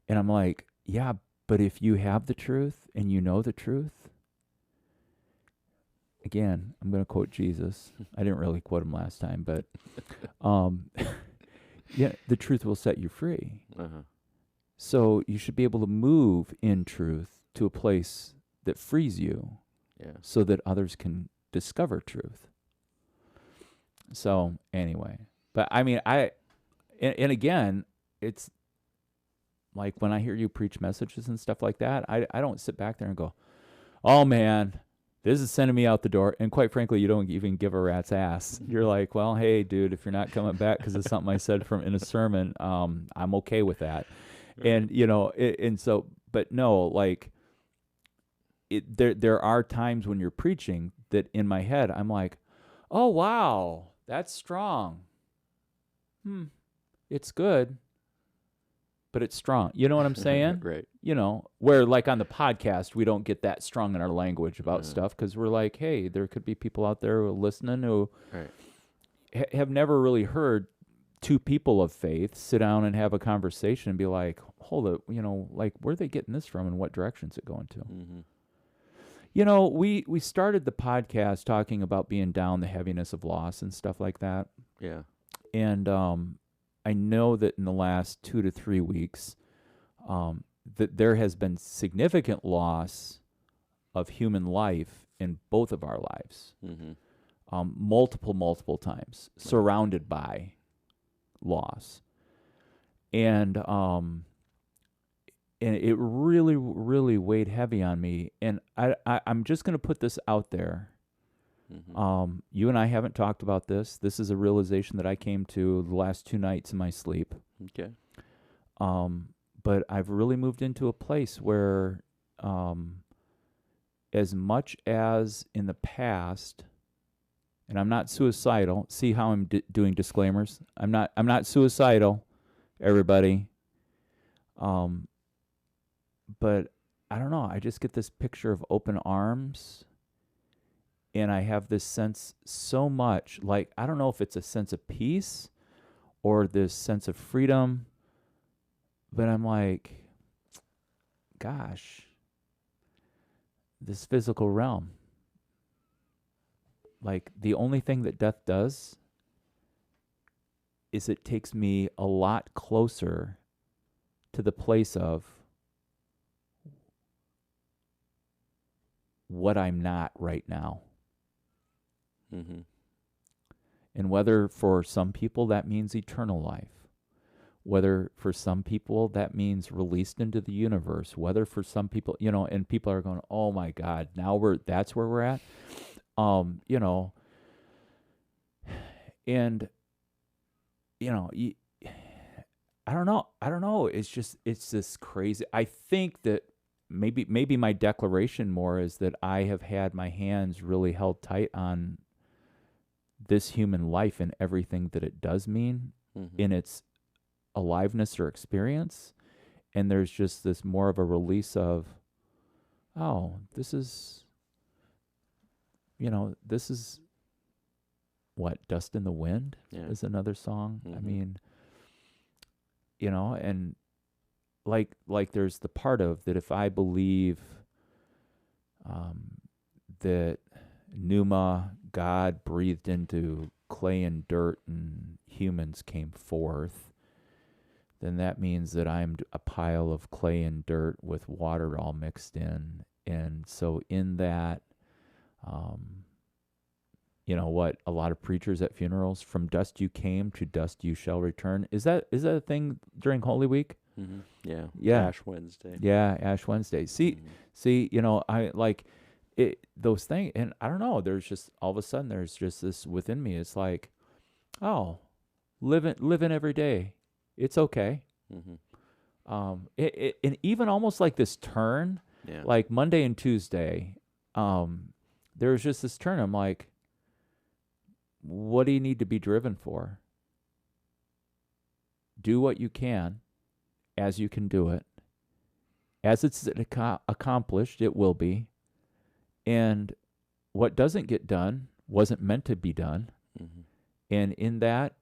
And I'm like, yeah, but if you have the truth and you know the truth, again, I'm going to quote Jesus. I didn't really quote him last time, but yeah, the truth will set you free. So you should be able to move in truth to a place that frees you, so that others can discover truth. So anyway, but and again, it's like when I hear you preach messages and stuff like that, I don't sit back there and go, oh man, this is sending me out the door. And quite frankly, you don't even give a rat's ass. You're like, well, hey, dude, if you're not coming back because of something I said in a sermon, I'm okay with that. And, and so, but no, like, there are times when you're preaching that in my head, I'm like, oh, wow, that's strong. It's good. but it's strong. You know what I'm saying? Right. You know, where like on the podcast, we don't get that strong in our language about stuff because we're like, hey, there could be people out there who are listening who have never really heard two people of faith sit down and have a conversation and be like, hold it, you know, like where are they getting this from and what direction is it going to? Mm-hmm. You know, we started the podcast talking about being down, the heaviness of loss and stuff like that. Yeah. And I know that in the last 2 to 3 weeks, that there has been significant loss of human life in both of our lives, multiple times, surrounded by loss, and it really, really weighed heavy on me. And I'm just going to put this out there. You and I haven't talked about this. This is a realization that I came to the last 2 nights in my sleep. Okay. But I've really moved into a place where, as much as in the past, and I'm not suicidal. See how I'm doing disclaimers? I'm not suicidal, everybody. But I don't know. I just get this picture of open arms. And I have this sense so much, like, I don't know if it's a sense of peace or this sense of freedom, but I'm like, gosh, this physical realm, like the only thing that death does is it takes me a lot closer to the place of what I'm not right now. And whether for some people that means eternal life, whether for some people that means released into the universe, whether for some people, you know, and people are going, oh my God, now that's where we're at. You know, and, you know, I don't know. It's this crazy. I think that maybe my declaration more is that I have had my hands really held tight on this human life and everything that it does mean in its aliveness or experience. And there's just this more of a release of, oh, this is what, Dust in the Wind is another song. I mean, you know, and like there's the part of that if I believe that Pneuma, God breathed into clay and dirt and humans came forth, then that means that I'm a pile of clay and dirt with water all mixed in. And so in that, you know what, a lot of preachers at funerals, from dust you came, to dust you shall return. Is that a thing during Holy Week? Yeah. Ash Wednesday. Yeah, Ash Wednesday. See, you know, I like it, those things, and I don't know, there's just all of a sudden there's just this within me. It's like, oh, living every day. It's okay. And even almost like this turn, like Monday and Tuesday, there's just this turn. I'm like, what do you need to be driven for? Do what you can as you can do it. As it's accomplished, it will be. And what doesn't get done wasn't meant to be done. And in that,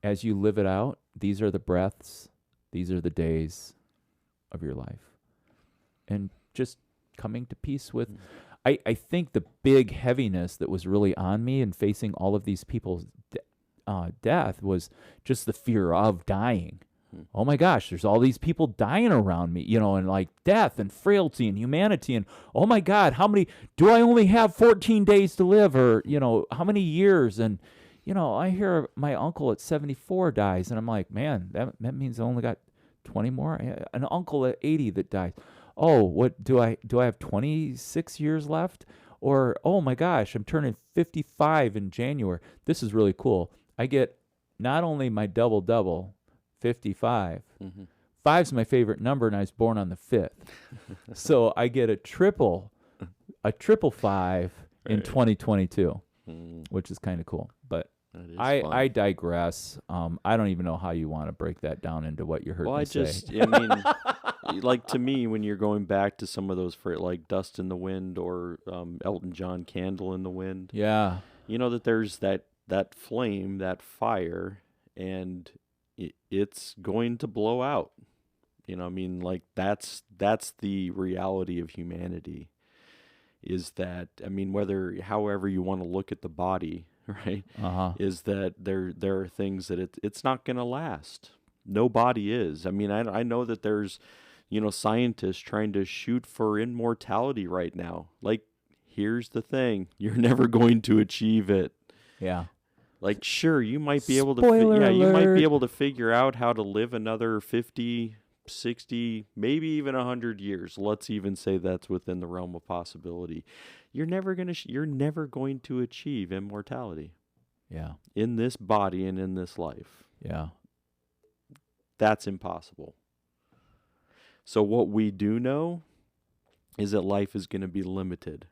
as you live it out, these are the breaths, these are the days of your life. And just coming to peace with, I think the big heaviness that was really on me in facing all of these people's death was just the fear of dying. Oh my gosh, there's all these people dying around me, you know, and like death and frailty and humanity. And oh my God, how many, do I only have 14 days to live, or, you know, how many years? And, you know, I hear my uncle at 74 dies, and I'm like, man, that means I only got 20 more. An uncle at 80 that dies. Oh, what do I have 26 years left? Or, oh my gosh, I'm turning 55 in January. This is really cool. I get not only my double, 55. Five's my favorite number, and I was born on the 5th. So I get a triple 5 in 2022, which is kind of cool. But That is I fun. I digress. I don't even know how you want to break that down into what you heard Well, me say. I mean, like to me, when you're going back to some of those for like Dust in the Wind or Elton John, Candle in the Wind, Yeah. you know that there's that flame, that fire, and it's going to blow out. You know, I mean, like that's the reality of humanity. Is that, I mean, whether however you want to look at the body, right? Uh-huh. Is that there are things that it's not going to last. No body is. I mean, I know that there's, you know, scientists trying to shoot for immortality right now. Like, here's the thing: you're never going to achieve it. Yeah. Like, sure, you might be able to, Spoiler you might alert. be able to figure out how to live another 50, 60, maybe even 100 years. Let's even say that's within the realm of possibility. You're never going to achieve immortality Yeah. in this body and in this life. Yeah. That's impossible. So what we do know is that life is going to be limited.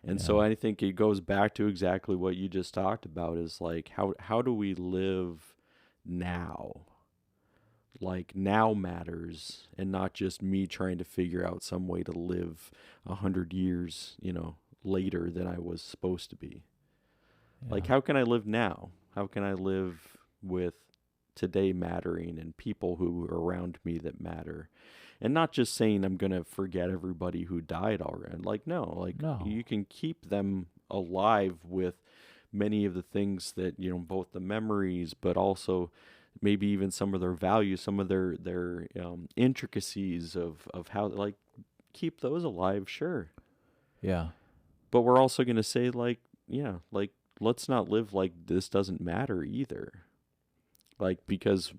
And so I think it goes back to exactly what you just talked about, is like how do we live now? Like, now matters, and not just me trying to figure out some way to live 100 years, you know, later than I was supposed to be. Yeah. Like, how can I live now? How can I live with today mattering and people who are around me that matter? And not just saying I'm going to forget everybody who died already. Like, no, you can keep them alive with many of the things that, you know, both the memories, but also maybe even some of their values, some of their intricacies of how, like, keep those alive, sure. Yeah. But we're also going to say, like, yeah, like, let's not live like this doesn't matter either. Like, because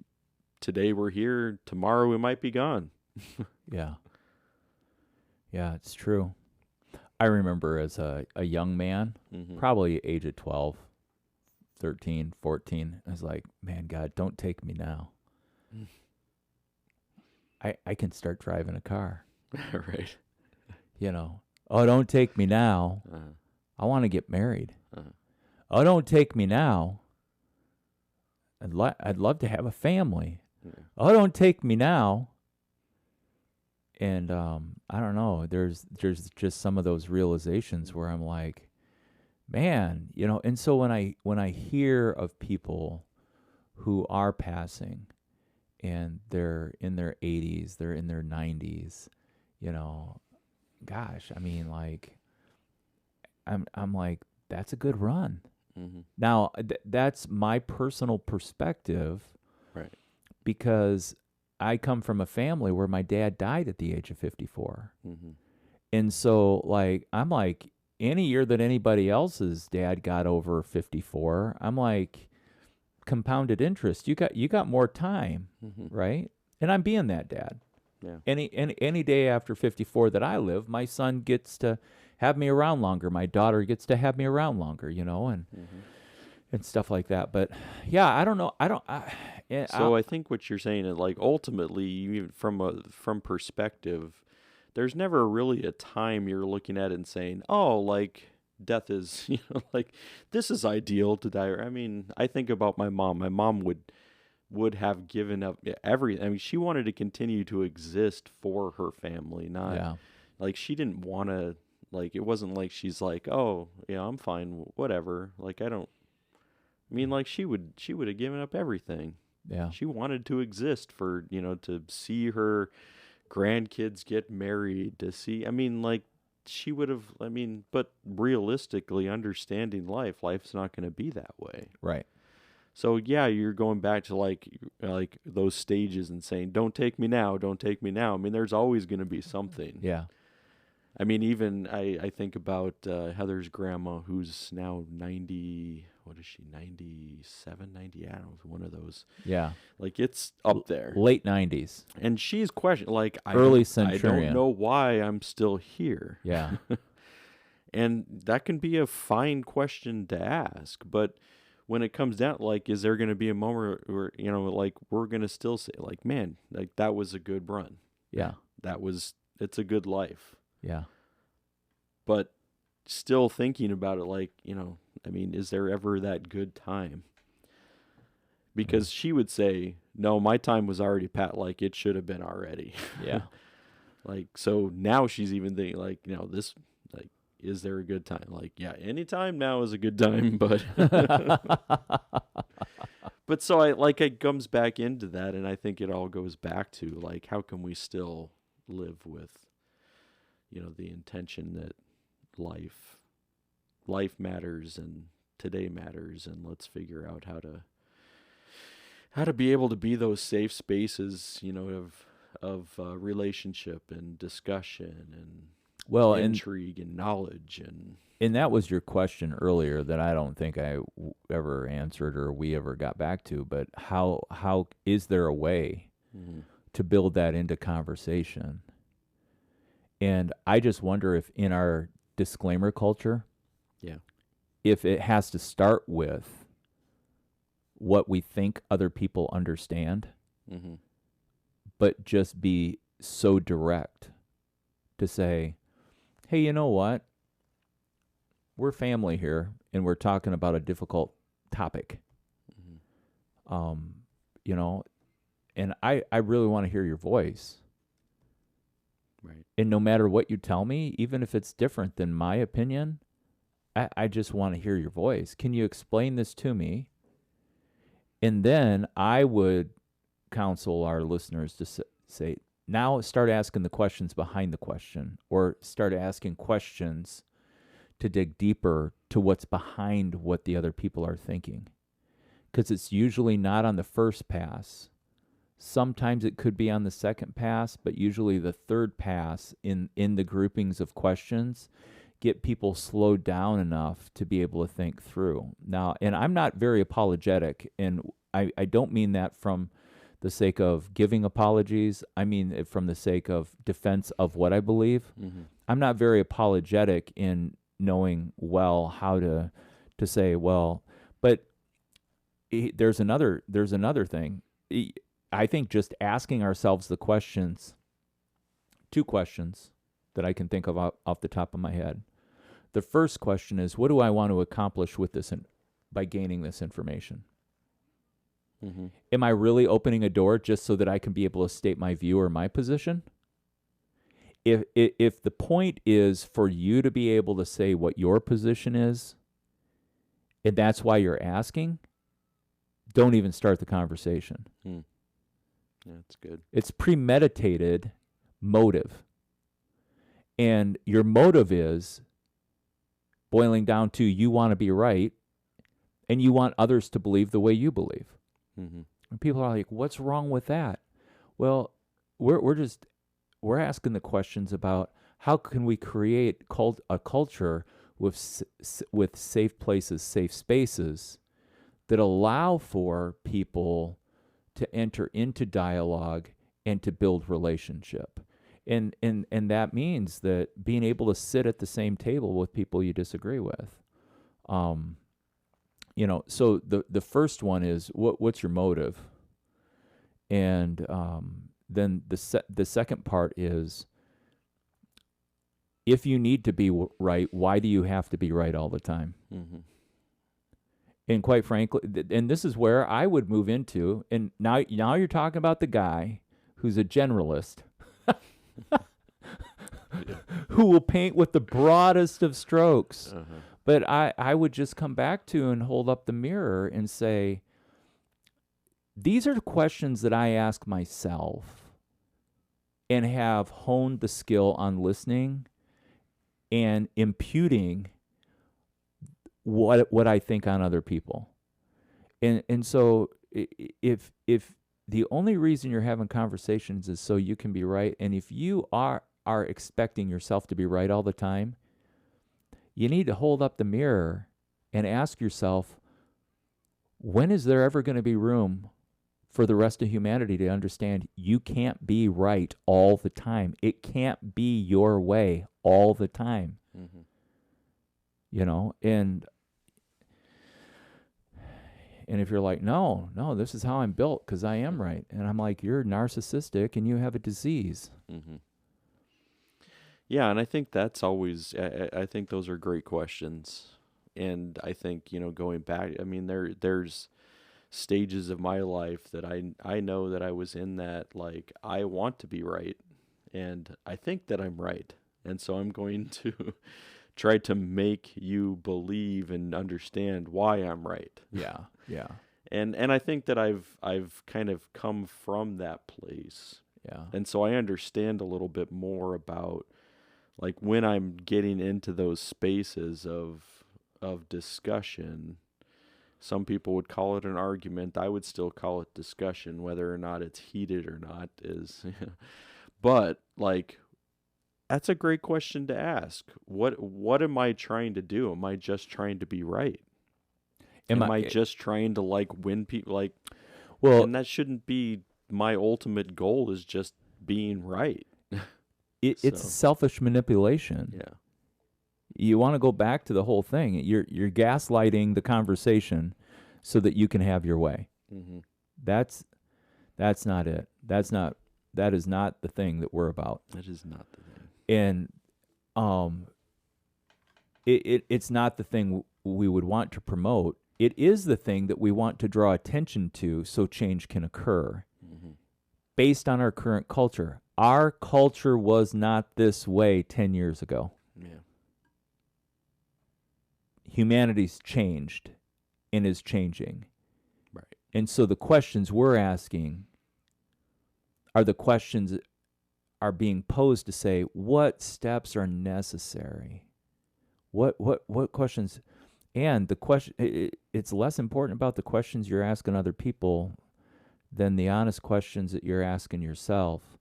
today we're here, tomorrow we might be gone. Yeah. Yeah, it's true. I remember as a young man, probably age of 12, 13, 14, I was like, man, God, don't take me now. I can start driving a car. Right. You know, oh, don't take me now. I want to get married. Oh, don't take me now. I'd love to have a family. Yeah. Oh, don't take me now. And I don't know. There's just some of those realizations where I'm like, man, you know. And so when I hear of people who are passing, and they're in their 80s, they're in their 90s, you know, gosh, I mean, like, I'm like, that's a good run. Now, that's my personal perspective, Right? Because I come from a family where my dad died at the age of 54. And so, like, I'm like, any year that anybody else's dad got over 54, I'm like, compounded interest. You got more time, right? And I'm being that dad. Yeah. Any day after 54 that I live, my son gets to have me around longer. My daughter gets to have me around longer, you know, and stuff like that. But yeah, I don't know. I think what you're saying is, like, ultimately, even from perspective, there's never really a time you're looking at and saying, oh, like, death is, you know, like, this is ideal to die. I mean, I think about my mom. My mom would have given up everything. I mean, she wanted to continue to exist for her family, not like, she didn't want to, like, it wasn't like she's like, oh, yeah, I'm fine, whatever. Like, I mean, like, she would have given up everything. Yeah. She wanted to exist for, you know, to see her grandkids get married, to see, I mean, like, she would have, I mean, but realistically, understanding life's not going to be that way. Right. So yeah, you're going back to like those stages and saying, don't take me now, don't take me now. I mean, there's always going to be something. Yeah. I mean, even I think about Heather's grandma, who's now 90, what is she, 97, 90? I don't know, one of those. Yeah. Like, it's up there. Late 90s. And she's questioning, like, Early I centurion. don't know why I'm still here. Yeah. And that can be a fine question to ask. But when it comes down, like, is there going to be a moment where, you know, like, we're going to still say, like, man, like, that was a good run. Yeah. It's a good life. Yeah. But still thinking about it, like, you know, I mean, is there ever that good time? Because she would say, no, my time was already like it should have been already. Yeah. Like, so now she's even thinking, like, this, like, is there a good time? Like, yeah, any time now is a good time, but but so it comes back into that, and I think it all goes back to, like, how can we still live with, the intention that life matters and today matters, and let's figure out how to be able to be those safe spaces, of relationship and discussion and intrigue and knowledge and that was your question earlier that I don't think I ever answered or we ever got back to. But how is there a way to build that into conversation? And I just wonder if in our disclaimer culture, if it has to start with what we think other people understand, but just be so direct to say, hey, you know what? We're family here, and we're talking about a difficult topic. And I really want to hear your voice. Right. And no matter what you tell me, even if it's different than my opinion, I just want to hear your voice. Can you explain this to me? And then I would counsel our listeners to say, now start asking the questions behind the question, or start asking questions to dig deeper to what's behind what the other people are thinking. Because it's usually not on the first pass. Sometimes it could be on the second pass, but usually the third pass in the groupings of questions get people slowed down enough to be able to think through. Now, and I'm not very apologetic, and I don't mean that from the sake of giving apologies. I mean it from the sake of defense of what I believe. I'm not very apologetic in knowing well how to say, well, but there's another thing. I think just asking ourselves the questions, two questions that I can think of off the top of my head. The first question is, what do I want to accomplish with this by gaining this information? Am I really opening a door just so that I can be able to state my view or my position? If the point is for you to be able to say what your position is, and that's why you're asking, don't even start the conversation. Yeah, that's good. It's premeditated motive. And your motive is boiling down to you want to be right, and you want others to believe the way you believe. And people are like, what's wrong with that? Well, we're asking the questions about how can we create a culture with safe places, safe spaces that allow for people to enter into dialogue and to build relationship. And that means that being able to sit at the same table with people you disagree with. So the first one is what's your motive? And then the second part is, if you need to be right, why do you have to be right all the time? And quite frankly, and this is where I would move into, and now you're talking about the guy who's a generalist, who will paint with the broadest of strokes. But I would just come back to and hold up the mirror and say, these are the questions that I ask myself and have honed the skill on listening and imputing what I think on other people. And so if the only reason you're having conversations is so you can be right, and if you are expecting yourself to be right all the time, you need to hold up the mirror and ask yourself, when is there ever going to be room for the rest of humanity to understand you can't be right all the time? It can't be your way all the time. And if you're like, no, this is how I'm built because I am right. And I'm like, you're narcissistic and you have a disease. Yeah, and I think that's always, I think those are great questions. And I think, going back, I mean, there's stages of my life that I know that I was in that, like, I want to be right, and I think that I'm right. And so I'm going to try to make you believe and understand why I'm right. Yeah. Yeah. And I think that I've kind of come from that place. Yeah. And so I understand a little bit more about, like, when I'm getting into those spaces of discussion. Some people would call it an argument. I would still call it discussion, whether or not it's heated or not is. But, like, that's a great question to ask. What am I trying to do? Am I just trying to be right? Am I just trying to, like, win people? Like, well, and that shouldn't be my ultimate goal, is just being right. it's selfish manipulation. Yeah. You want to go back to the whole thing. You're gaslighting the conversation so that you can have your way. Mm-hmm. That's not it. That is not the thing that we're about. That is not the thing. And it's not the thing we would want to promote. It is the thing that we want to draw attention to so change can occur. Mm-hmm. Based on our current culture. Our culture was not this way 10 years ago. Yeah. Humanity's changed and is changing. Right. And so the questions we're asking are the questions that are being posed to say, what steps are necessary? What questions? And the question, it's less important about the questions you're asking other people than the honest questions that you're asking yourself.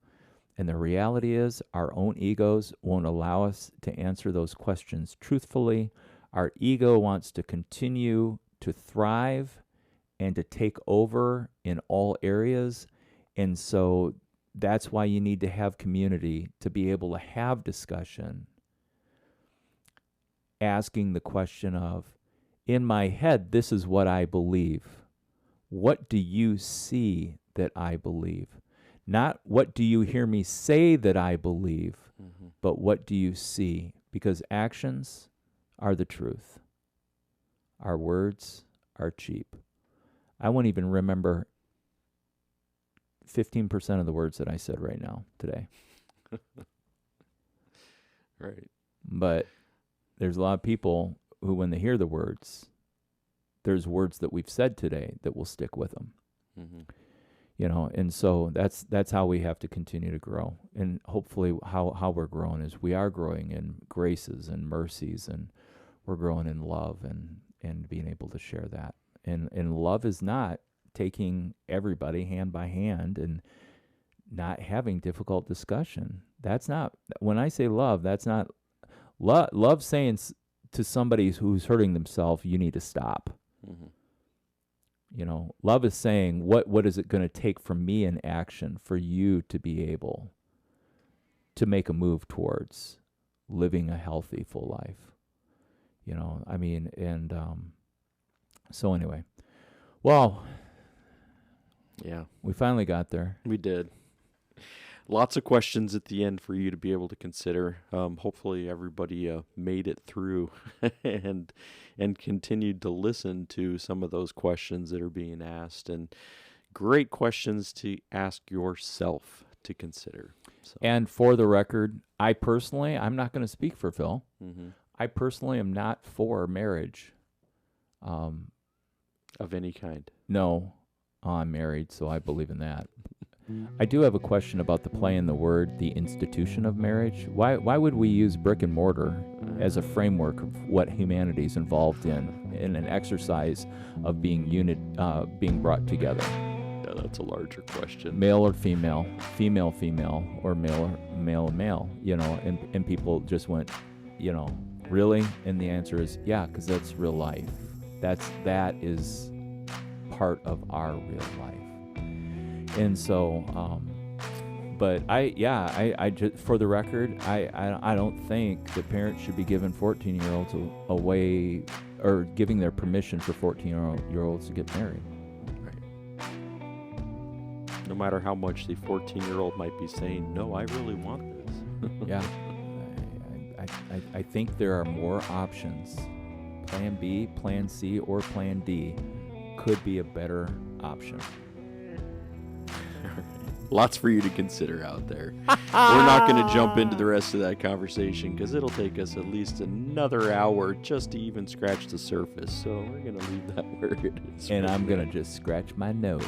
And the reality is, our own egos won't allow us to answer those questions truthfully. Our ego wants to continue to thrive and to take over in all areas. And so that's why you need to have community, to be able to have discussion. Asking the question of, in my head, this is what I believe. What do you see that I believe? Not what do you hear me say that I believe, Mm-hmm. but what do you see? Because actions are the truth. Our words are cheap. I won't even remember 15% of the words that I said right now today. Right. But there's a lot of people who, when they hear the words, there's words that we've said today that will stick with them. Mm-hmm. And so that's how we have to continue to grow. And hopefully how we're growing is we are growing in graces and mercies, and we're growing in love and being able to share that. And love is not taking everybody hand by hand and not having difficult discussion. That's not, when I say love, that's not love saying to somebody who's hurting themselves, you need to stop. Mm-hmm. Love is saying, what is it going to take from me in action for you to be able to make a move towards living a healthy, full life? So anyway, well, yeah, we finally got there. We did. Lots of questions at the end for you to be able to consider. Hopefully everybody made it through and continued to listen to some of those questions that are being asked, and great questions to ask yourself to consider. So. And for the record, I'm not going to speak for Phil. Mm-hmm. I personally am not for marriage. Of any kind. No, I'm married, so I believe in that. I do have a question about the play in the word, the institution of marriage. Why would we use brick and mortar as a framework of what humanity is involved in an exercise of being brought together? Yeah, that's a larger question. Male or female, female, or male and male, and people just went, really? And the answer is, yeah, because that's real life. That is part of our real life. And so, but I just, for the record, I don't think that parents should be giving 14-year-olds away, or giving their permission for 14-year-olds to get married. Right. No matter how much the 14-year-old might be saying, no, I really want this. Yeah. I think there are more options plan B, plan C, or plan D could be a better option. Lots for you to consider out there. We're not going to jump into the rest of that conversation because it'll take us at least another hour just to even scratch the surface. So we're going to leave that where it is. And I'm going to just scratch my nose.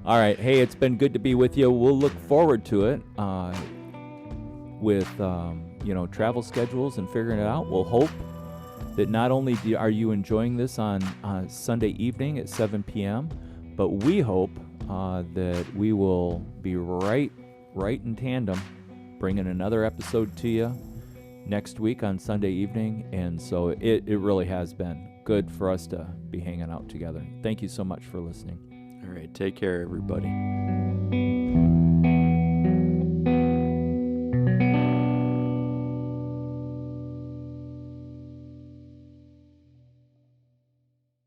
All right. Hey, it's been good to be with you. We'll look forward to it with, travel schedules and figuring it out. We'll hope that not only are you enjoying this on Sunday evening at 7 p.m., but we hope that we will be right in tandem, bringing another episode to you next week on Sunday evening. And so it really has been good for us to be hanging out together. Thank you so much for listening. All right, take care, everybody.